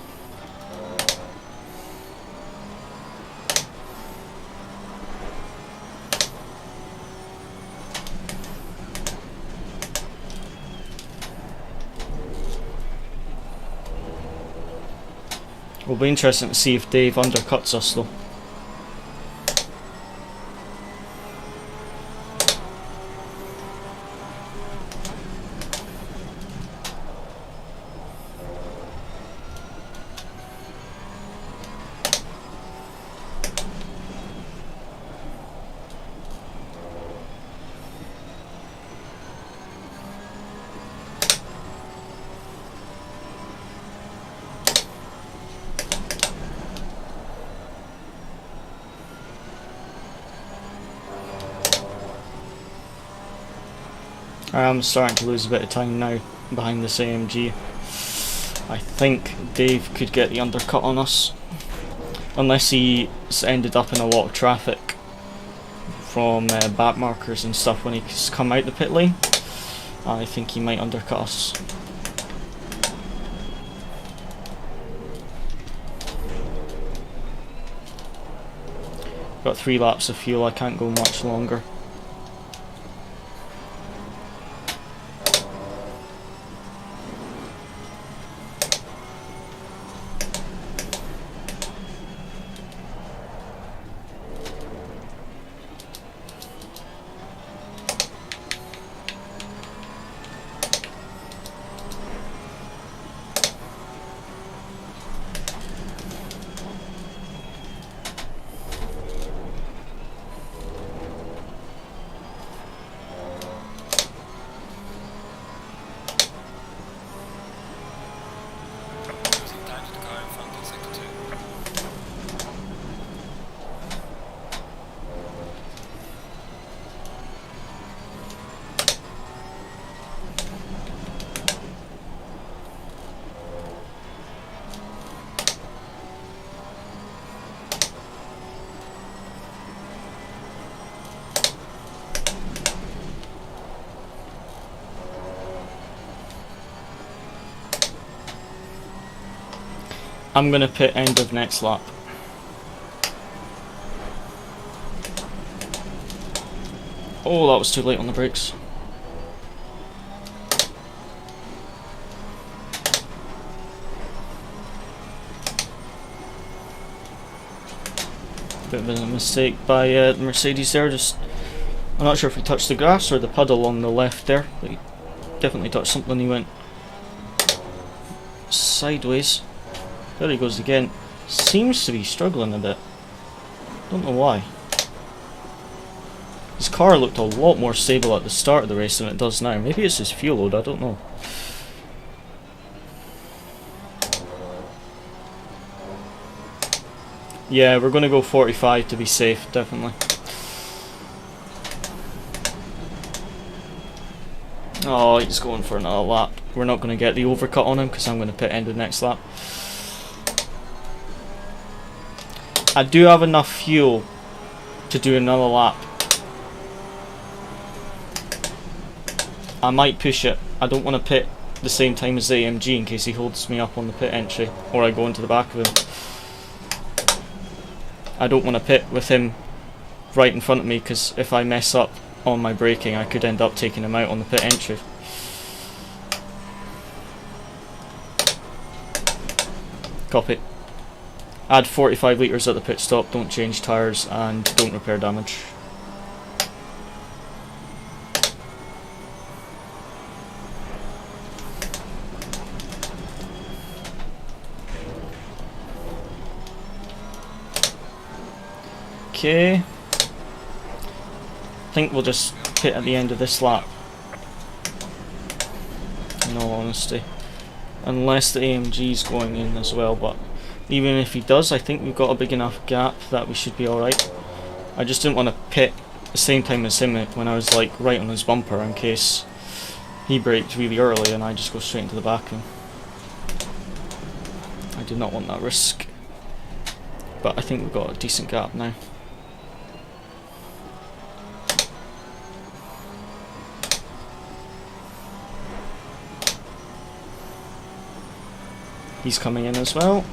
It'll be interesting to see if Dave undercuts us though. I'm starting to lose a bit of time now behind this AMG. I think Dave could get the undercut on us, unless he's ended up in a lot of traffic from back markers and stuff when he's come out the pit lane. I think he might undercut us. Got 3 laps of fuel, I can't go much longer. I'm gonna pit end of next lap. Oh, that was too late on the brakes. Bit of a mistake by the Mercedes there. Just, I'm not sure if he touched the grass or the puddle on the left there, but he definitely touched something. He went sideways. There he goes again. Seems to be struggling a bit. Don't know why. His car looked a lot more stable at the start of the race than it does now. Maybe it's his fuel load, I don't know. Yeah, we're going to go 45 to be safe, definitely. Oh, he's going for another lap. We're not going to get the overcut on him because I'm going to pit end of next lap. I do have enough fuel to do another lap. I might push it. I don't want to pit the same time as the AMG in case he holds me up on the pit entry or I go into the back of him. I don't want to pit with him right in front of me because if I mess up on my braking I could end up taking him out on the pit entry. Copy. Add 45 litres at the pit stop, don't change tyres and don't repair damage. Okay, I think we'll just pit at the end of this lap, in all honesty, unless the AMG's going in as well, but even if he does I think we've got a big enough gap that we should be alright. I just didn't want to pit at the same time as him when I was like right on his bumper in case he braked really early and I just go straight into the back of him. I did not want that risk, but I think we've got a decent gap now. He's coming in as well.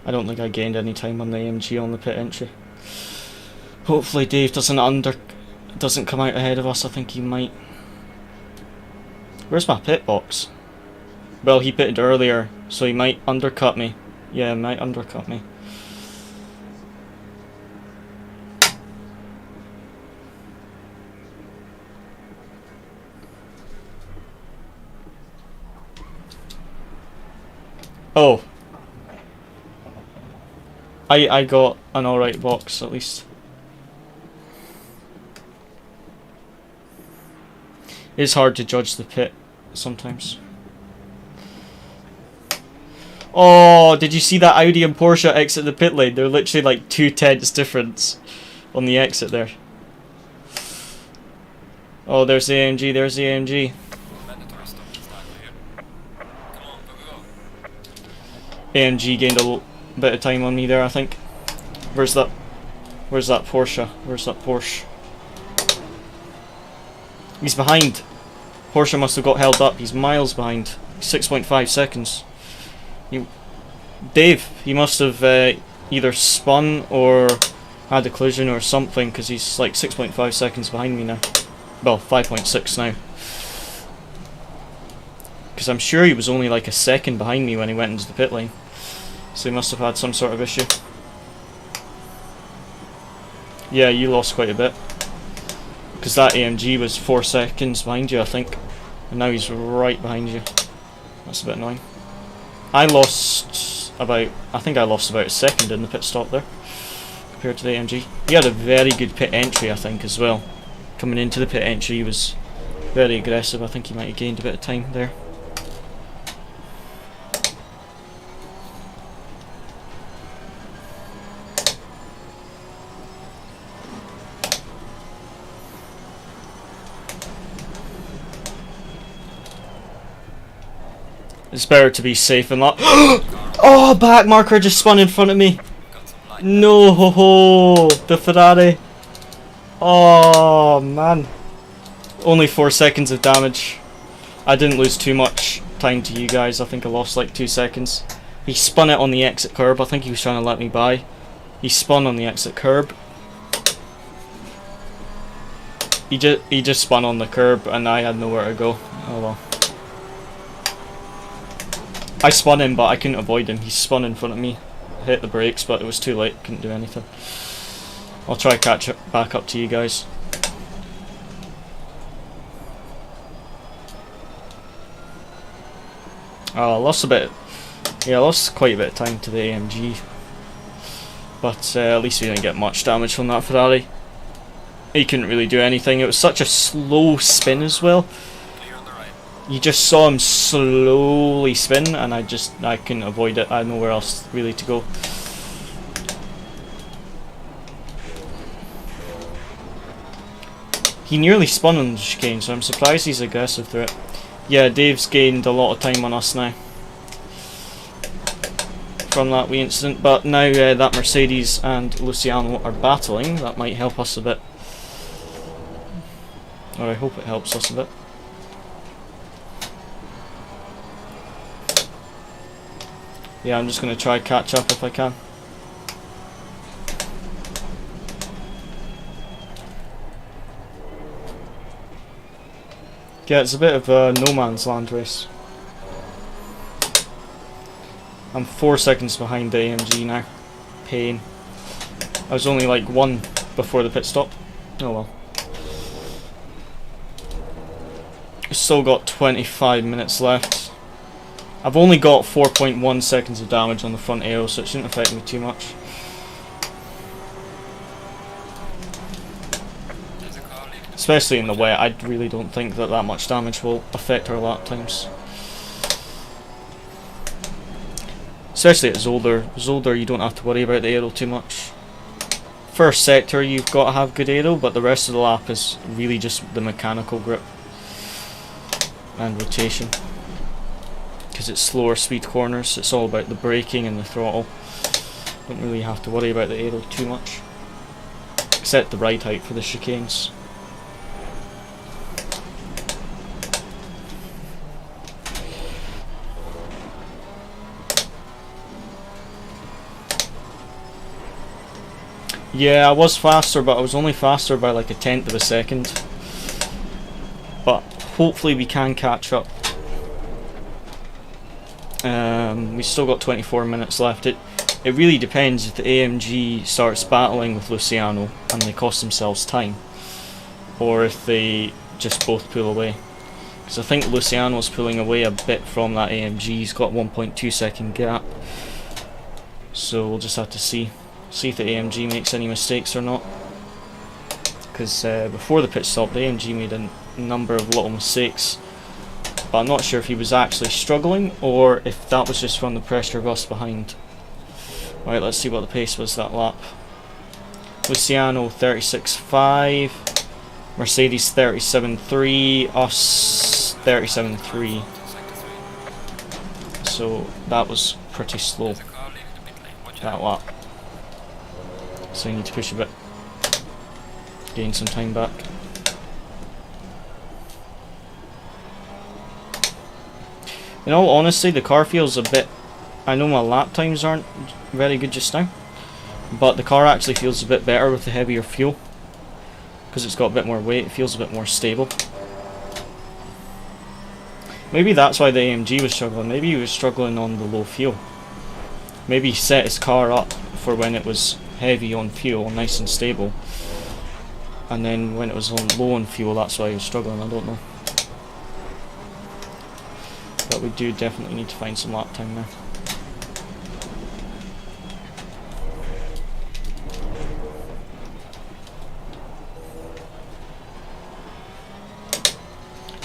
I don't think I gained any time on the AMG on the pit entry. Hopefully Dave doesn't come out ahead of us. I think he might. Where's my pit box? Well, he pitted earlier, so he might undercut me. Yeah, he might undercut me. Oh. I got an alright box, at least. It's hard to judge the pit sometimes. Oh, did you see that Audi and Porsche exit the pit lane? They're literally like 2/10 difference on the exit there. Oh, there's the AMG, there's the AMG. AMG gained a bit of time on me there, I think. Where's that Porsche? Where's that Porsche? He's behind. Porsche must have got held up. He's miles behind. 6.5 seconds. Dave, he must have either spun or had a collision or something because he's like 6.5 seconds behind me now. Well, 5.6 now. Because I'm sure he was only like a second behind me when he went into the pit lane. So he must have had some sort of issue. Yeah, you lost quite a bit. Because that AMG was 4 seconds behind you, I think. And now he's right behind you. That's a bit annoying. I think I lost about a second in the pit stop there. Compared to the AMG. He had a very good pit entry, I think, as well. Coming into the pit entry, he was very aggressive. I think he might have gained a bit of time there. It's better to be safe and not. Oh, back marker just spun in front of me. Got some light. No, ho, ho, the Ferrari. Oh man, only 4 seconds of damage. I didn't lose too much time to you guys. I think I lost like 2 seconds. He spun it on the exit curb. I think he was trying to let me by. He spun on the exit curb. He just spun on the curb and I had nowhere to go. Oh well. I spun him but I couldn't avoid him. He spun in front of me. Hit the brakes but it was too late. Couldn't do anything. I'll try to catch back up to you guys. Oh, I lost a bit. Yeah, I lost quite a bit of time to the AMG. But at least we didn't get much damage from that Ferrari. He couldn't really do anything. It was such a slow spin as well. Clear on the right. You just saw him slowly spin and I couldn't avoid it. I had nowhere else really to go. He nearly spun on the chicane, so I'm surprised he's aggressive through it. Yeah, Dave's gained a lot of time on us now from that wee incident, but now that Mercedes and Luciano are battling, that might help us a bit. Or I hope it helps us a bit. Yeah, I'm just going to try catch up if I can. Yeah, it's a bit of a no man's land race. I'm 4 seconds behind the AMG now. Pain. I was only like 1 before the pit stop. Oh well. Still got 25 minutes left. I've only got 4.1 seconds of damage on the front aero, so it shouldn't affect me too much. There's a car leaving. Especially in the wet, I really don't think that much damage will affect our lap times. Especially at Zolder. Zolder, you don't have to worry about the aero too much. First sector, you've got to have good aero, but the rest of the lap is really just the mechanical grip and rotation. Because it's slower speed corners, it's all about the braking and the throttle. Don't really have to worry about the aero too much. Except the ride height for the chicanes. Yeah, I was faster, but I was only faster by like 1/10 of a second. But hopefully we can catch up. We still got 24 minutes left. It really depends if the AMG starts battling with Luciano and they cost themselves time, or if they just both pull away. Because I think Luciano's pulling away a bit from that AMG. He's got 1.2 second gap. So we'll just have to see if the AMG makes any mistakes or not. Because before the pit stop, the AMG made a number of little mistakes. But I'm not sure if he was actually struggling or if that was just from the pressure of us behind. Right, let's see what the pace was that lap. Luciano 36.5, Mercedes 37.3, us 37.3. So that was pretty slow, There's a car leaving the pit lane. Watch that out. lap. So you need to push a bit, gain some time back. In all honesty, the car feels a bit... I know my lap times aren't very good just now, but the car actually feels a bit better with the heavier fuel. Because it's got a bit more weight, it feels a bit more stable. Maybe that's why the AMG was struggling. Maybe he was struggling on the low fuel. Maybe he set his car up for when it was heavy on fuel, nice and stable. And then when it was on low on fuel, that's why he was struggling, I don't know. But we do definitely need to find some lap time now.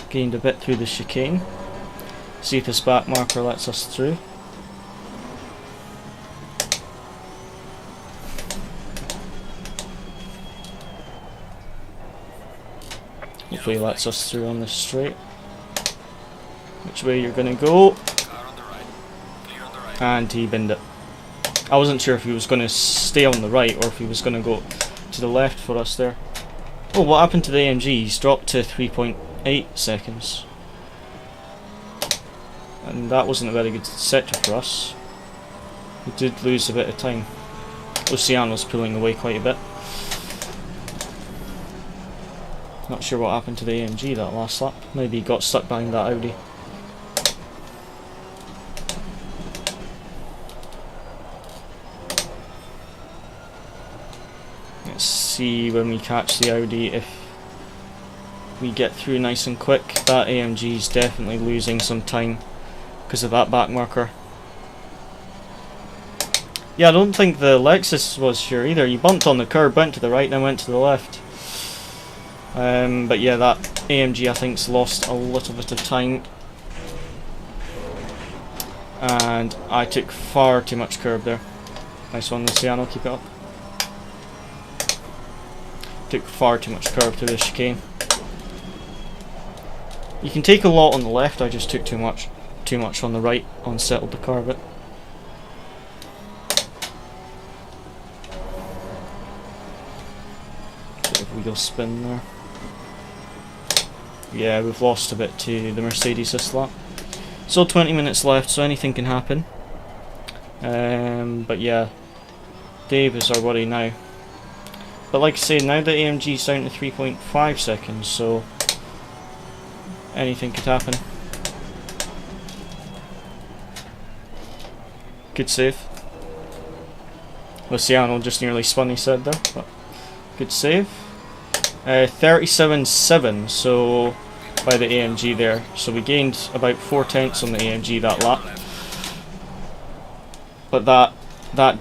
Gained a bit through the chicane. See if this back marker lets us through. Hopefully lets us through on this straight. Which way you're gonna go? Car on the right. Clear on the right. and he binned it. I wasn't sure if he was going to stay on the right or if he was going to go to the left for us there. Oh, what happened to the AMG? He's dropped to 3.8 seconds. And that wasn't a very good sector for us. We did lose a bit of time. Luciano's pulling away quite a bit. Not sure what happened to the AMG that last lap. Maybe he got stuck behind that Audi. Let's see when we catch the Audi if we get through nice and quick. That AMG is definitely losing some time because of that back marker. Yeah, I don't think the Lexus was sure either. He bumped on the curb, went to the right, then went to the left. But yeah, that AMG I think's lost a little bit of time. And I took far too much curb there. Nice one, Luciano, keep it up. Took far too much curb through the chicane. You can take a lot on the left, I just took too much on the right, unsettled the car a bit. Bit of wheel spin there. Yeah, we've lost a bit to the Mercedes this lap. Still 20 minutes left, so anything can happen. But yeah, Dave is our worry now. But like I say, now the AMG's down to 3.5 seconds, so anything could happen. Good save. Luciano just nearly spun his head there, but good save. 37.7, so by the AMG there. So we gained about 4/10 on the AMG that lap. But that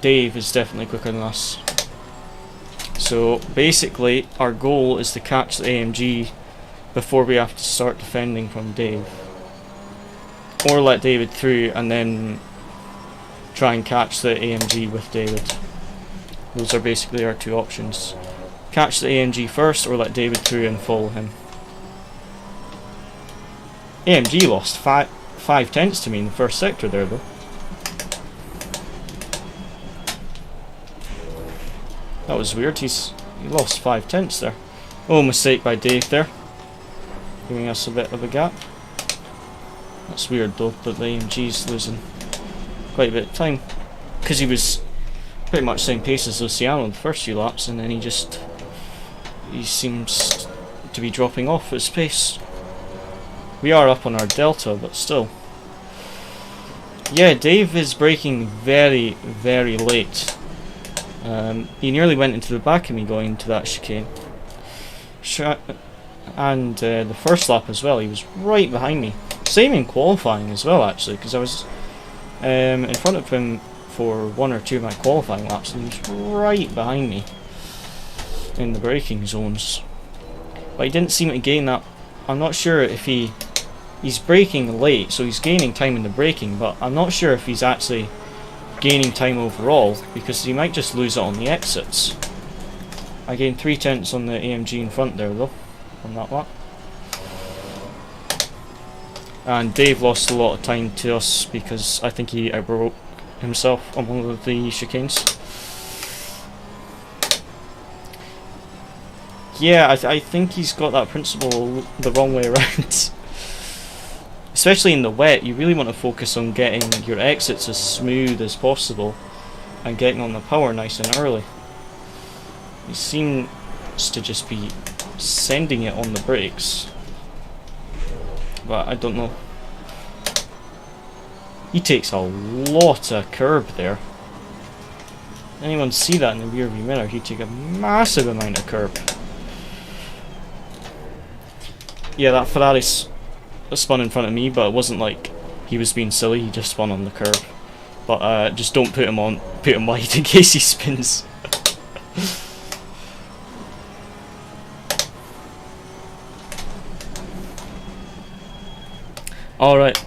Dave is definitely quicker than us. So basically, our goal is to catch the AMG before we have to start defending from Dave. Or let David through and then try and catch the AMG with David. Those are basically our two options. Catch the AMG first or let David through and follow him. AMG lost 5/10 to me in the first sector there though. That was weird, he lost 5/10 there. Oh, mistake by Dave there. Giving us a bit of a gap. That's weird though, that the AMG's losing quite a bit of time. Because he was pretty much same pace as Luciano in the first few laps, and then he seems to be dropping off his pace. We are up on our delta, but still. Yeah, Dave is braking very, very late. He nearly went into the back of me going into that chicane. And the first lap as well, he was right behind me. Same in qualifying as well, actually, because I was in front of him for one or two of my qualifying laps, and he was right behind me in the braking zones. But he didn't seem to gain that. I'm not sure if he's braking late, so he's gaining time in the braking, but I'm not sure if he's actually gaining time overall, because he might just lose it on the exits. I gained 3/10 on the AMG in front there though, on that lap. And Dave lost a lot of time to us because I think he outbroke himself on one of the chicanes. Yeah, I think he's got that principle the wrong way around. Especially in the wet, you really want to focus on getting your exits as smooth as possible and getting on the power nice and early. He seems to just be sending it on the brakes. But I don't know. He takes a lot of curb there. Anyone see that in the rear view mirror? He took a massive amount of curb. Yeah, that Ferrari spun in front of me, but it wasn't like he was being silly, he just spun on the curb. But just don't put him wide in case he spins. Alright,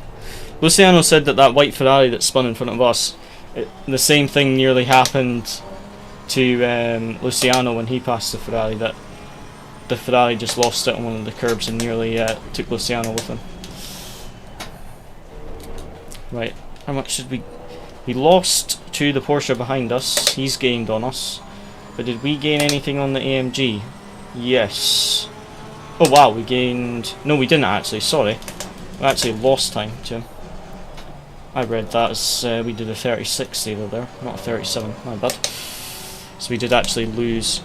Luciano said that white Ferrari that spun in front of us, the same thing nearly happened to Luciano when he passed the Ferrari, that the Ferrari just lost it on one of the curbs and nearly took Luciano with him. Right, How much did we... We lost to the Porsche behind us. He's gained on us. But did we gain anything on the AMG? Yes. Oh wow, we gained... No, we didn't actually, sorry. We actually lost time to him. I read that as we did a 36 there, not a 37, my bad. So we did actually lose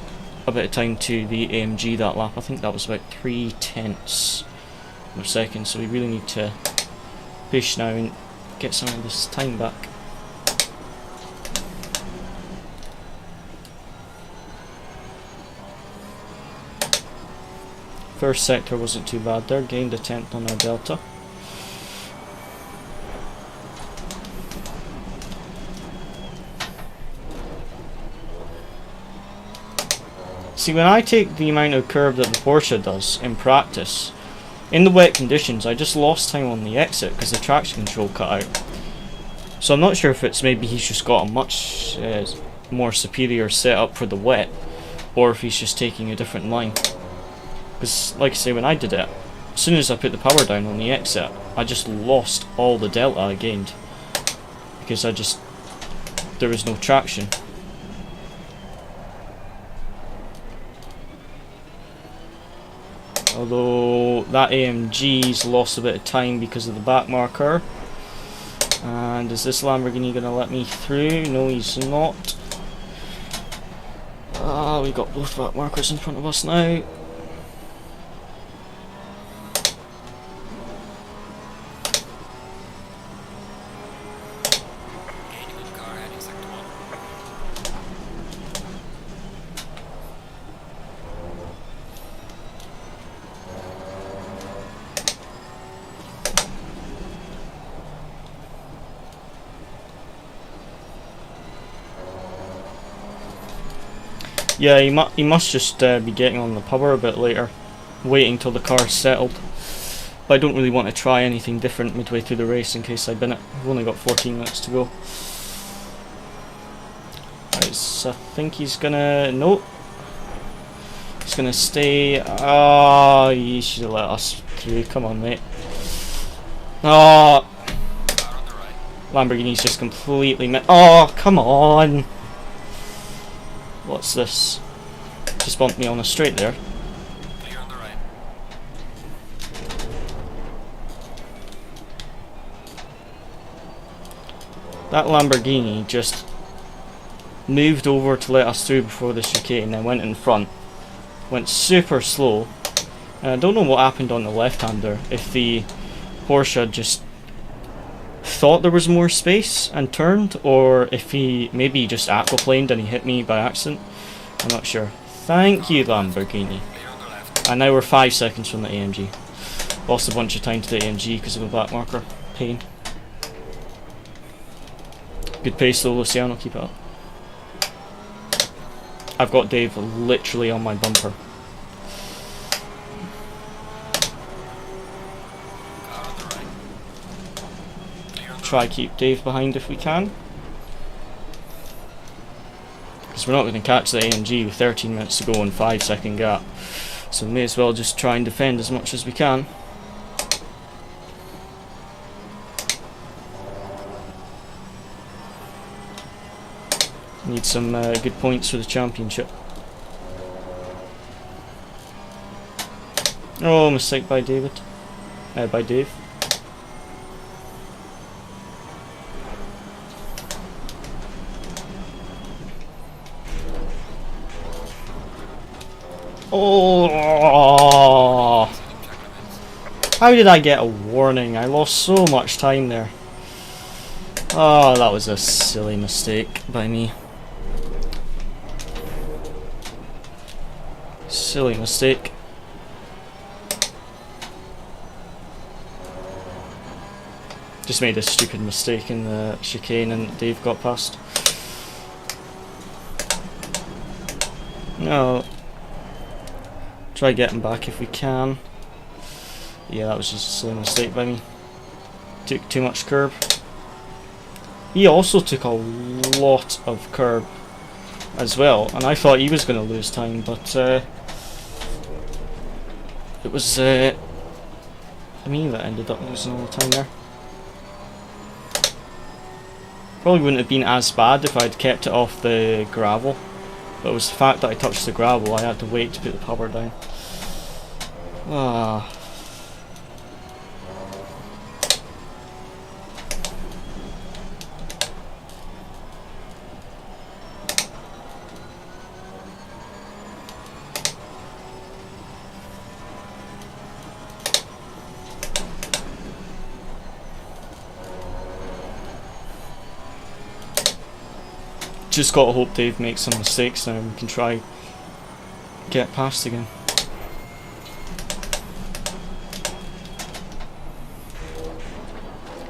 a bit of time to the AMG that lap. I think that was about 0.3 of a second, so we really need to push now and get some of this time back. First sector wasn't too bad there, gained a tenth on our delta. See, when I take the amount of curve that the Porsche does in practice, in the wet conditions I just lost time on the exit because the traction control cut out. So I'm not sure if it's maybe he's just got a much more superior setup for the wet, or if he's just taking a different line. Because, like I say, when I did it, as soon as I put the power down on the exit, I just lost all the delta I gained. Because there was no traction. Although, that AMG's lost a bit of time because of the back marker. And is this Lamborghini going to let me through? No, he's not. Ah, we got both back markers in front of us now. Yeah, he must just be getting on the power a bit later, waiting till the car's settled. But I don't really want to try anything different midway through the race in case I bin it. We've only got 14 minutes to go. Right, so I think he's gonna... Nope. He's gonna stay... Ah, he should have let us through. Come on, mate. Ah, Lamborghini's just completely... Oh, come on! What's this? Just bumped me on a straight there. Clear on the right. That Lamborghini just moved over to let us through before the chicane and then went in front. Went super slow. And I don't know what happened on the left-hander. If the Porsche just thought there was more space and turned, or if he maybe just aquaplaned and he hit me by accident. I'm not sure. Thank you, Lamborghini. And now we're 5 seconds from the AMG. Lost a bunch of time to the AMG because of a back marker. Pain. Good pace though, Luciano, keep it up. I've got Dave literally on my bumper. Try keep Dave behind if we can, because we're not going to catch the AMG with 13 minutes to go and 5 second gap, so we may as well just try and defend as much as we can. Need some good points for the championship. Oh, mistake by David. By Dave. Oh! How did I get a warning? I lost so much time there. Oh, that was a silly mistake by me. Silly mistake. Just made a stupid mistake in the chicane and Dave got past. No. Try getting back if we can. Yeah, that was just a silly mistake by me. Took too much curb. He also took a lot of curb as well, and I thought he was going to lose time, but it was me that ended up losing all the time there. Probably wouldn't have been as bad if I'd kept it off the gravel, but it was the fact that I touched the gravel, I had to wait to put the power down. Ah. Just gotta hope Dave makes some mistakes now and we can try get past again.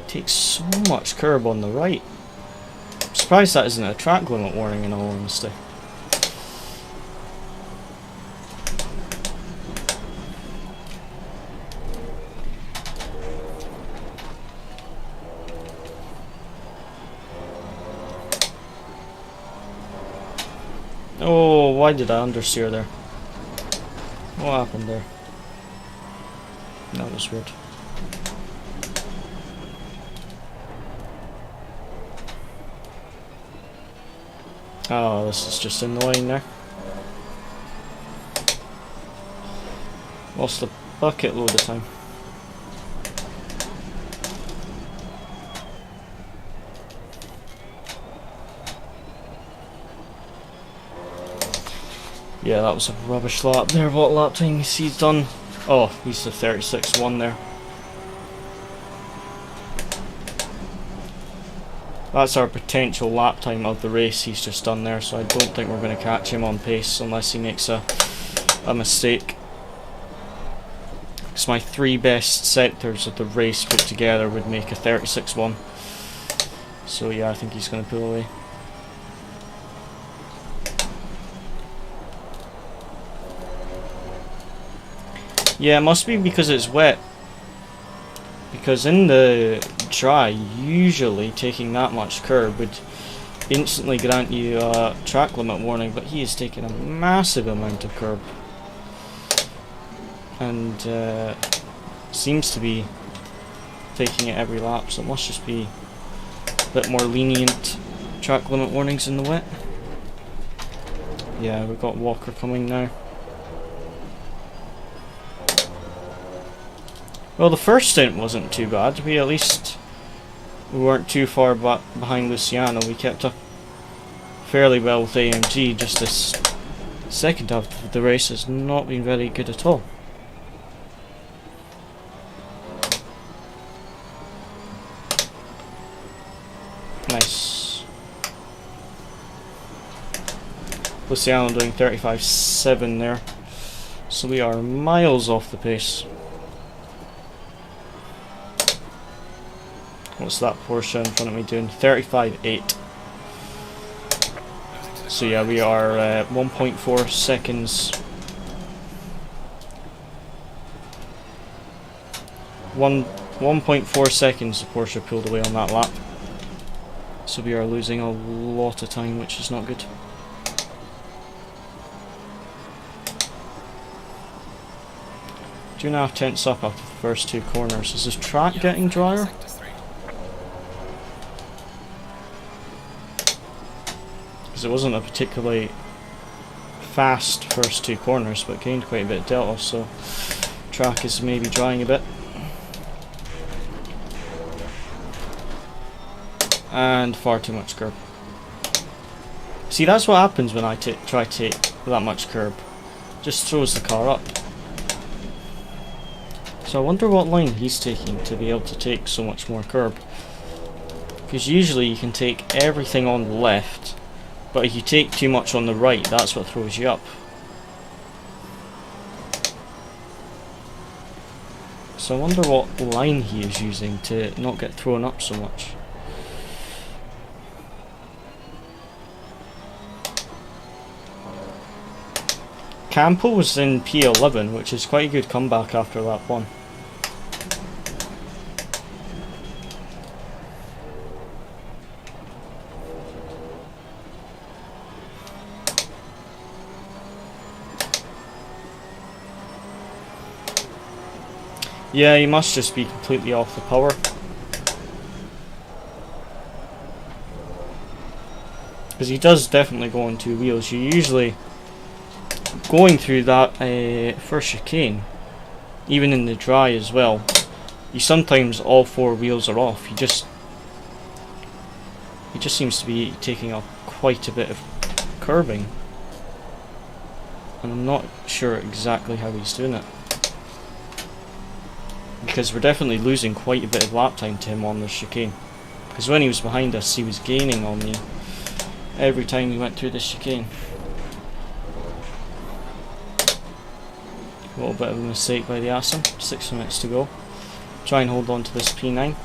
Takes so much curb on the right. I'm surprised that isn't a track limit warning in all honesty. Oh, why did I understeer there? What happened there? That was weird. Oh, this is just annoying there. Lost a bucket load of time. Yeah, that was a rubbish lap there. What lap time is he done? Oh, he's the 36.1 there. That's our potential lap time of the race he's just done there, so I don't think we're going to catch him on pace unless he makes a mistake. Because my 3 best sectors of the race put together would make a 36.1. So yeah, I think he's going to pull away. Yeah, it must be because it's wet. Because in the dry, usually taking that much curb would instantly grant you a track limit warning, but he is taking a massive amount of curb. And seems to be taking it every lap, so it must just be a bit more lenient track limit warnings in the wet. Yeah, we've got Walker coming now. Well, the first stint wasn't too bad. We weren't too far behind Luciano. We kept up fairly well with AMG. Just this second half of the race has not been very good at all. Nice. Luciano doing 35.7 there. So we are miles off the pace. What's that Porsche in front of me doing? 35.8. So yeah, we are 1.4 seconds. 1.4 seconds the Porsche pulled away on that lap. So we are losing a lot of time, which is not good. Two and a half tenths up after the first 2 corners. Is this track getting drier? Because it wasn't a particularly fast first 2 corners, but gained quite a bit of delta, so track is maybe drying a bit. And far too much curb. See, that's what happens when I try to take that much curb. Just throws the car up. So I wonder what line he's taking to be able to take so much more curb. Because usually you can take everything on the left, but if you take too much on the right, that's what throws you up. So I wonder what line he is using to not get thrown up so much. Campo was in P11, which is quite a good comeback after lap 1. Yeah, he must just be completely off the power. because he does definitely go on 2 wheels. You're usually going through that first chicane, even in the dry as well. You sometimes all 4 wheels are off. He just seems to be taking up quite a bit of curbing, and I'm not sure exactly how he's doing it, because we're definitely losing quite a bit of lap time to him on this chicane. Because when he was behind us, he was gaining on me every time he went through this chicane. A little bit of a mistake by the Aston. 6 minutes to go. Try and hold on to this P9.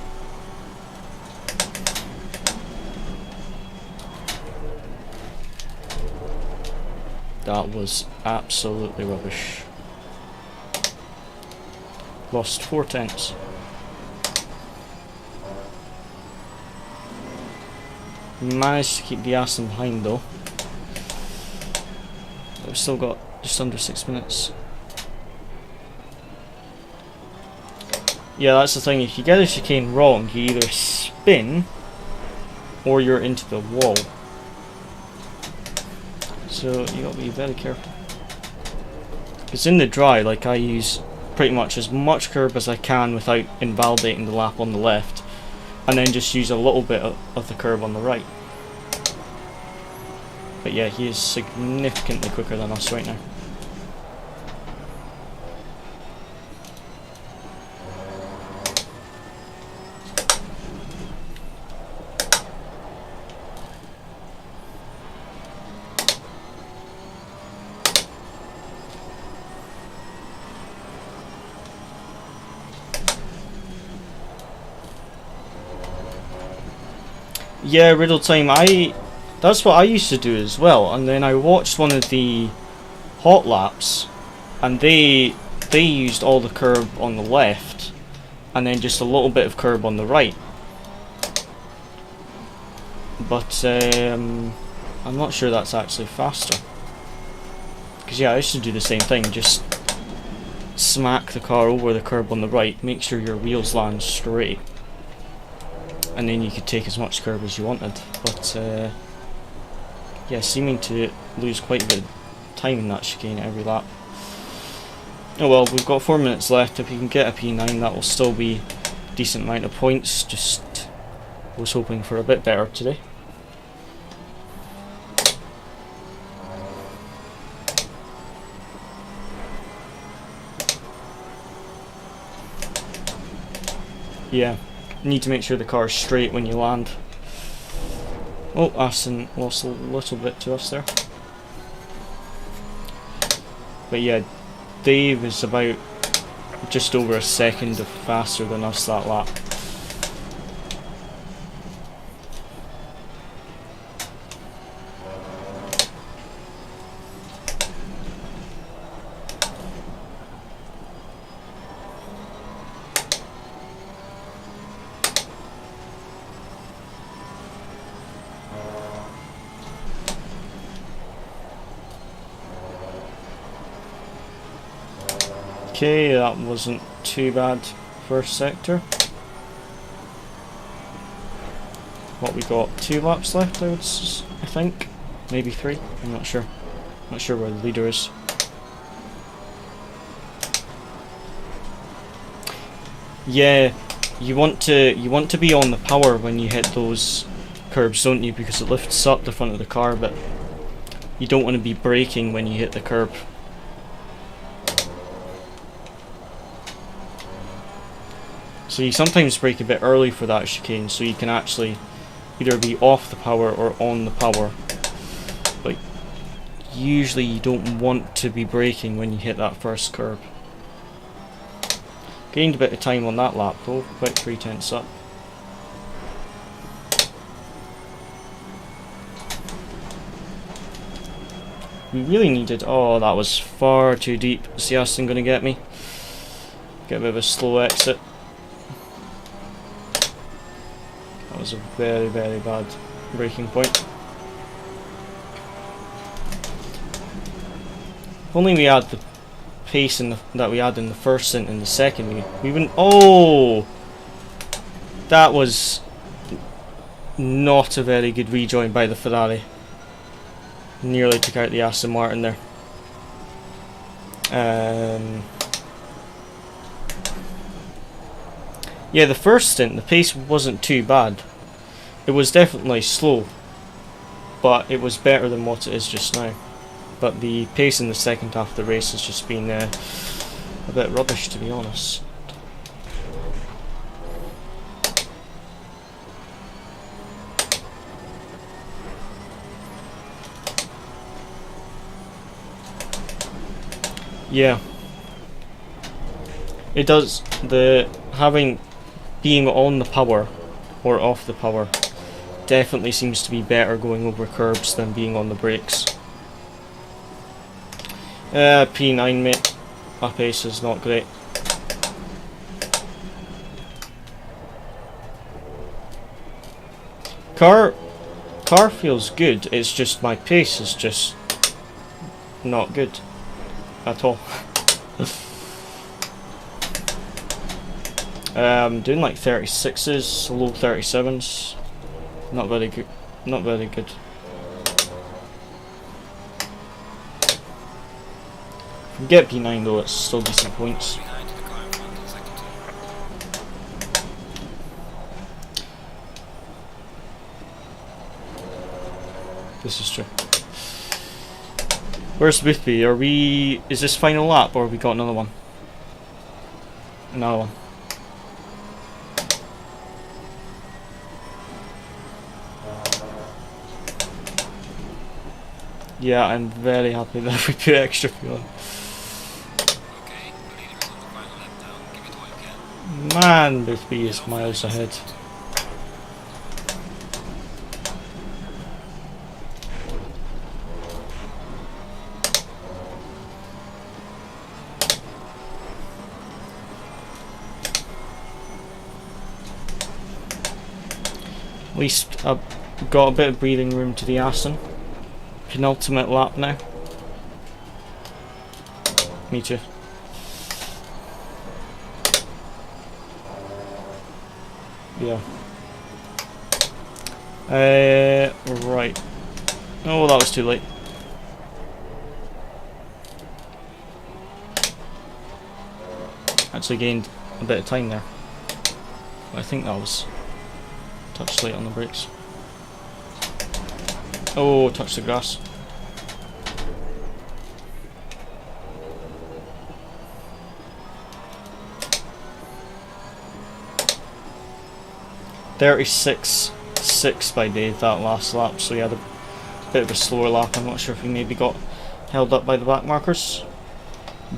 That was absolutely rubbish. Lost 4 tenths. Managed to keep the Aston behind though. We've still got just under 6 minutes. Yeah, that's the thing. If you get a chicane wrong, you either spin or you're into the wall. So you gotta be very careful. Because in the dry, like, I use pretty much as much curb as I can without invalidating the lap on the left, and then just use a little bit of the curb on the right. But yeah, he is significantly quicker than us right now. Yeah, riddle time. That's what I used to do as well. And then I watched one of the hot laps, and they used all the curb on the left, and then just a little bit of curb on the right. But I'm not sure that's actually faster. Because yeah, I used to do the same thing. Just smack the car over the curb on the right, make sure your wheels land straight, and then you could take as much curb as you wanted. But yeah, seeming to lose quite a bit of time in that chicane every lap. Oh well, we've got 4 minutes left. If you can get a P9, that will still be a decent amount of points. Just was hoping for a bit better today. Yeah, need to make sure the car is straight when you land. Oh, Aston lost a little bit to us there. But yeah, Dave is about just over a second faster than us that lap. Okay, that wasn't too bad first sector. What, we got 2 laps left, I think? Maybe 3, I'm not sure. Not sure where the leader is. Yeah, you want to be on the power when you hit those curbs, don't you? Because it lifts up the front of the car, but you don't want to be braking when you hit the curb. So you sometimes brake a bit early for that chicane, so you can actually either be off the power or on the power. But usually you don't want to be braking when you hit that first curb. Gained a bit of time on that lap though, about 3 tenths up. We really needed... Oh, that was far too deep. Is the Aston going to get me? Get a bit of a slow exit. That was a very, very bad braking point. If only we had the pace that we had in the first stint and the second, we wouldn't... Oh! That was not a very good rejoin by the Ferrari. Nearly took out the Aston Martin there. Yeah, the first stint, the pace wasn't too bad. It was definitely slow, but it was better than what it is just now. But the pace in the second half of the race has just been a bit rubbish, to be honest. Yeah, it does. Being on the power or off the power definitely seems to be better going over curbs than being on the brakes. P9 mate, my pace is not great. Car feels good, it's just my pace is just not good at all. Doing like 36s, low 37s. Not very good. Not very good. If we get P9 though, it's still decent points. Behind the car in front in sector 2. This is true. Where's Boothby? Are we? Is this final lap or have we got another one? Another one. Yeah, I'm very happy that we put extra fuel on. Okay, the leader is on the final lap now. Give it all you can. Man, Boothby is miles ahead. At least I've got a bit of breathing room to the Aston. Penultimate lap now. Me too. Yeah. Right. Oh, that was too late. Actually gained a bit of time there. I think that was touched late on the brakes. Oh, touched the grass. (36.6) by Dave that last lap, so he had a bit of a slower lap. I'm not sure if he maybe got held up by the back markers.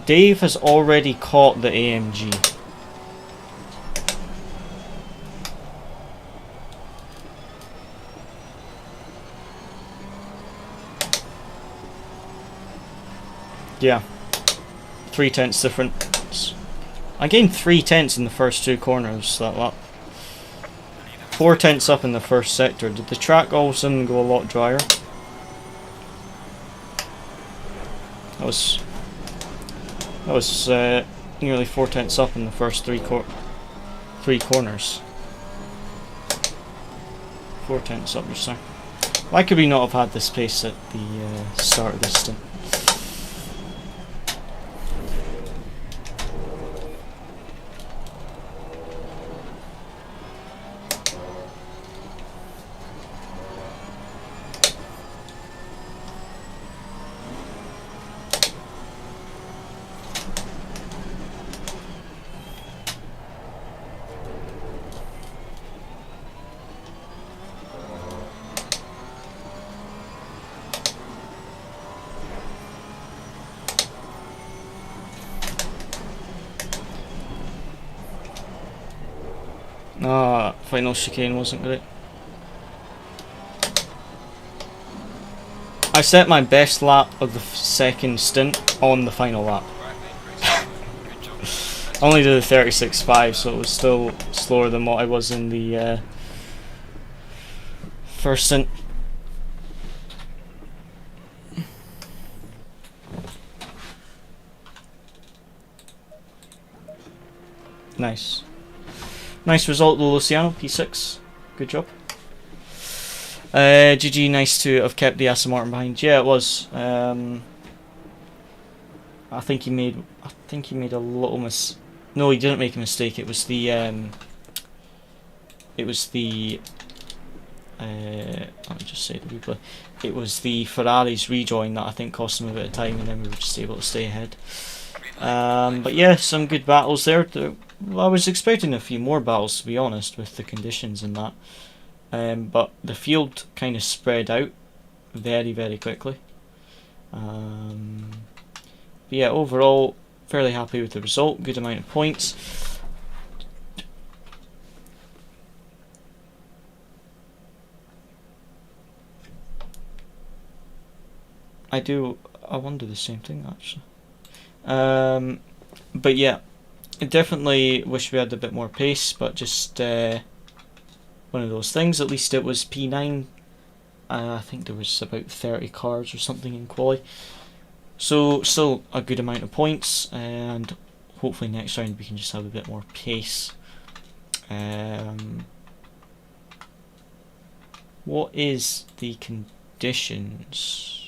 Dave has already caught the AMG. Yeah, 3/10 difference. I gained 3/10 in the first two corners that lap. 4/10 up in the first sector. Did the track all of a sudden go a lot drier? That was nearly 4/10 up in the first three corners. 4/10 up just now. Why could we not have had this pace at the start of this stint? Final chicane wasn't great. I set my best lap of the second stint on the final lap. I only did a 36.5, so it was still slower than what I was in the first stint. Nice. Nice result though, Luciano, P6. Good job. GG, nice to have kept the Aston Martin behind. Yeah, it was. I think he made a little No, he didn't make a mistake. It was the let me just say the replay. It was the Ferrari's rejoin that I think cost him a bit of time, and then we were just able to stay ahead. But yeah, some good battles there. I was expecting a few more battles, to be honest, with the conditions and that. But the field kind of spread out very, very quickly. But yeah, overall, fairly happy with the result. Good amount of points. I wonder the same thing, actually. But yeah, I definitely wish we had a bit more pace, but just one of those things. At least it was P9. I think there was about 30 cars or something in quali. So still a good amount of points, and hopefully next round we can just have a bit more pace. What is the conditions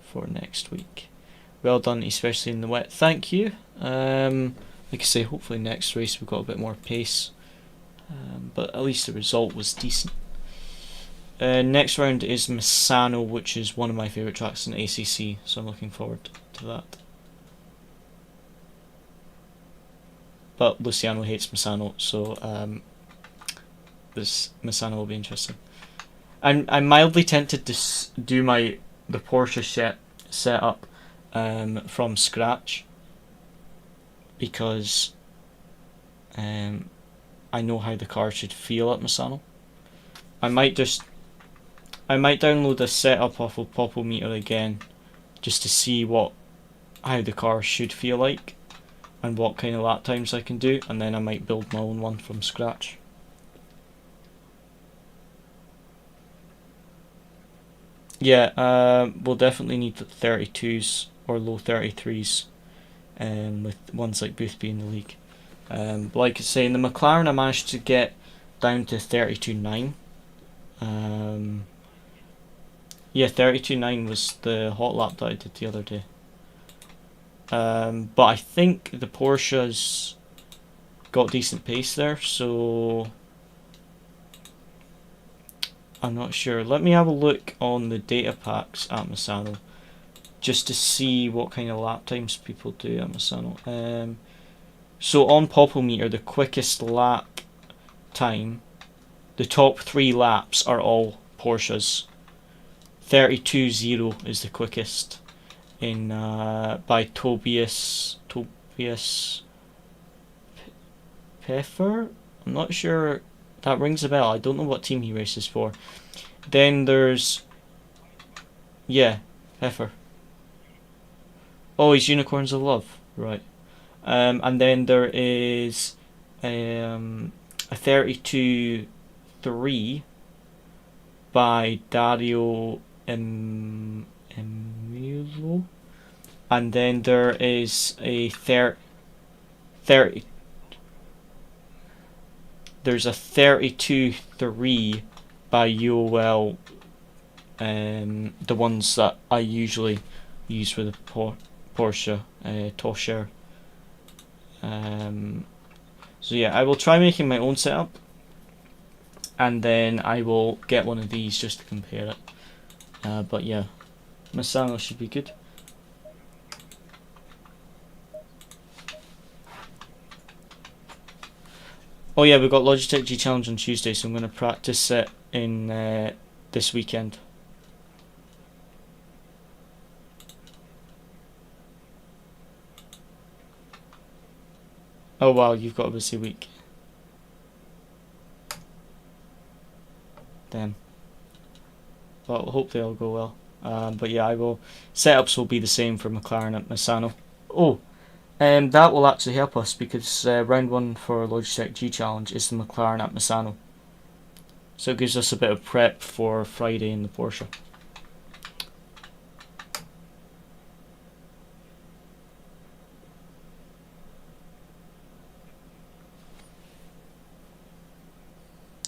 for next week? Well done, especially in the wet. Thank you. Like I say, hopefully next race we've got a bit more pace, but at least the result was decent. Next round is Misano, which is one of my favourite tracks in ACC, so I'm looking forward to that. But Luciano hates Misano, so this Misano will be interesting. I'm mildly tempted to do the Porsche setup from scratch, because I know how the car should feel at Misano. I might download a setup off of Popometer again, just to see how the car should feel like and what kind of lap times I can do, and then I might build my own one from scratch. Yeah, we'll definitely need 32s or low 33s, with ones like Boothby in the league. But like I say, in the McLaren I managed to get down to 32.9. Yeah, 32.9 was the hot lap that I did the other day. But I think the Porsche's got decent pace there, so I'm not sure. Let me have a look on the data packs at Misano, just to see what kind of lap times people do at Misano. So on Popometer, the quickest lap time, the top 3 laps are all Porsches. 32.0 is the quickest in by Tobias Peffer. I'm not sure. That rings a bell. I don't know what team he races for. Then there's Peffer. Oh, he's Unicorns of Love, right? And then there is a 32.3 by Dario Emilio, and then there is a 30. There's a 32.3 by UOL, the ones that I usually use for the Porsche Tosher. So yeah, I will try making my own setup, and then I will get one of these just to compare it. But yeah, Misano should be good. Oh yeah, we've got Logitech G Challenge on Tuesday, so I'm going to practice it in this weekend. Oh wow, you've got a busy week. Damn. Well, hopefully it'll go well. But yeah, setups will be the same for McLaren at Misano. Oh, that will actually help us, because round 1 for Logitech G Challenge is the McLaren at Misano. So it gives us a bit of prep for Friday in the Porsche.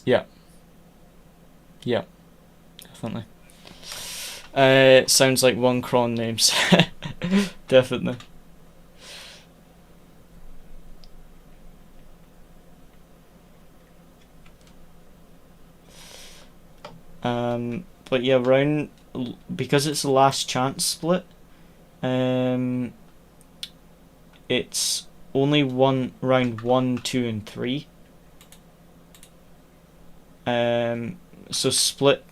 Yeah. Yeah. definitely. Sounds like one cron names. Definitely. But yeah, because it's the last chance split, it's only round 1, 2, and 3. So split.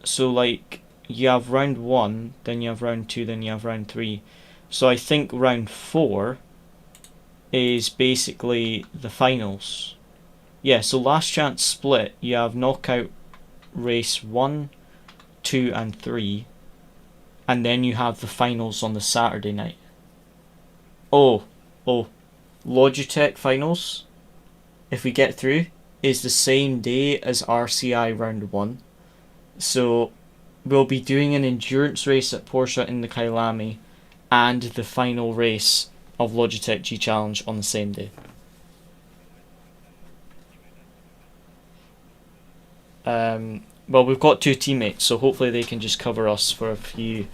So like you have round 1, then you have round 2, then you have round 3. So I think round 4 is basically the finals. Yeah, so last chance split, you have knockout race 1, 2, and 3, and then you have the finals on the Saturday night. Oh, Logitech finals, if we get through, is the same day as RCI round 1. So we'll be doing an endurance race at Porsche in the Kailami and the final race of Logitech G Challenge on the same day. Well, we've got 2 teammates, so hopefully they can just cover us for a few.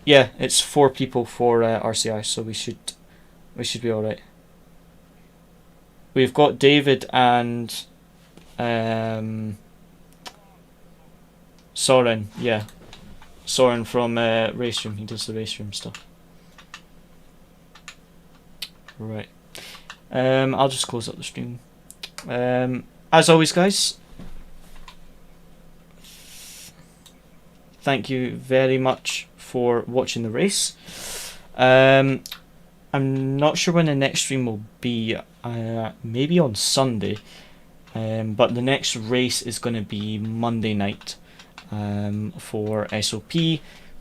Yeah, it's 4 people for RCI, so we should be all right. We've got David and Soren. Yeah, Soren from Race Room. He does the Race Room stuff. Right. I'll just close up the stream. As always, guys, thank you very much for watching the race. I'm not sure when the next stream will be, maybe on Sunday, but the next race is going to be Monday night for SOP.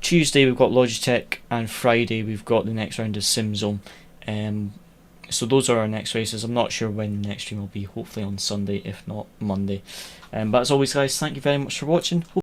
Tuesday we've got Logitech, and Friday we've got the next round of Simzone. So those are our next races. I'm not sure when the next stream will be, hopefully on Sunday, if not Monday. But as always, guys, thank you very much for watching.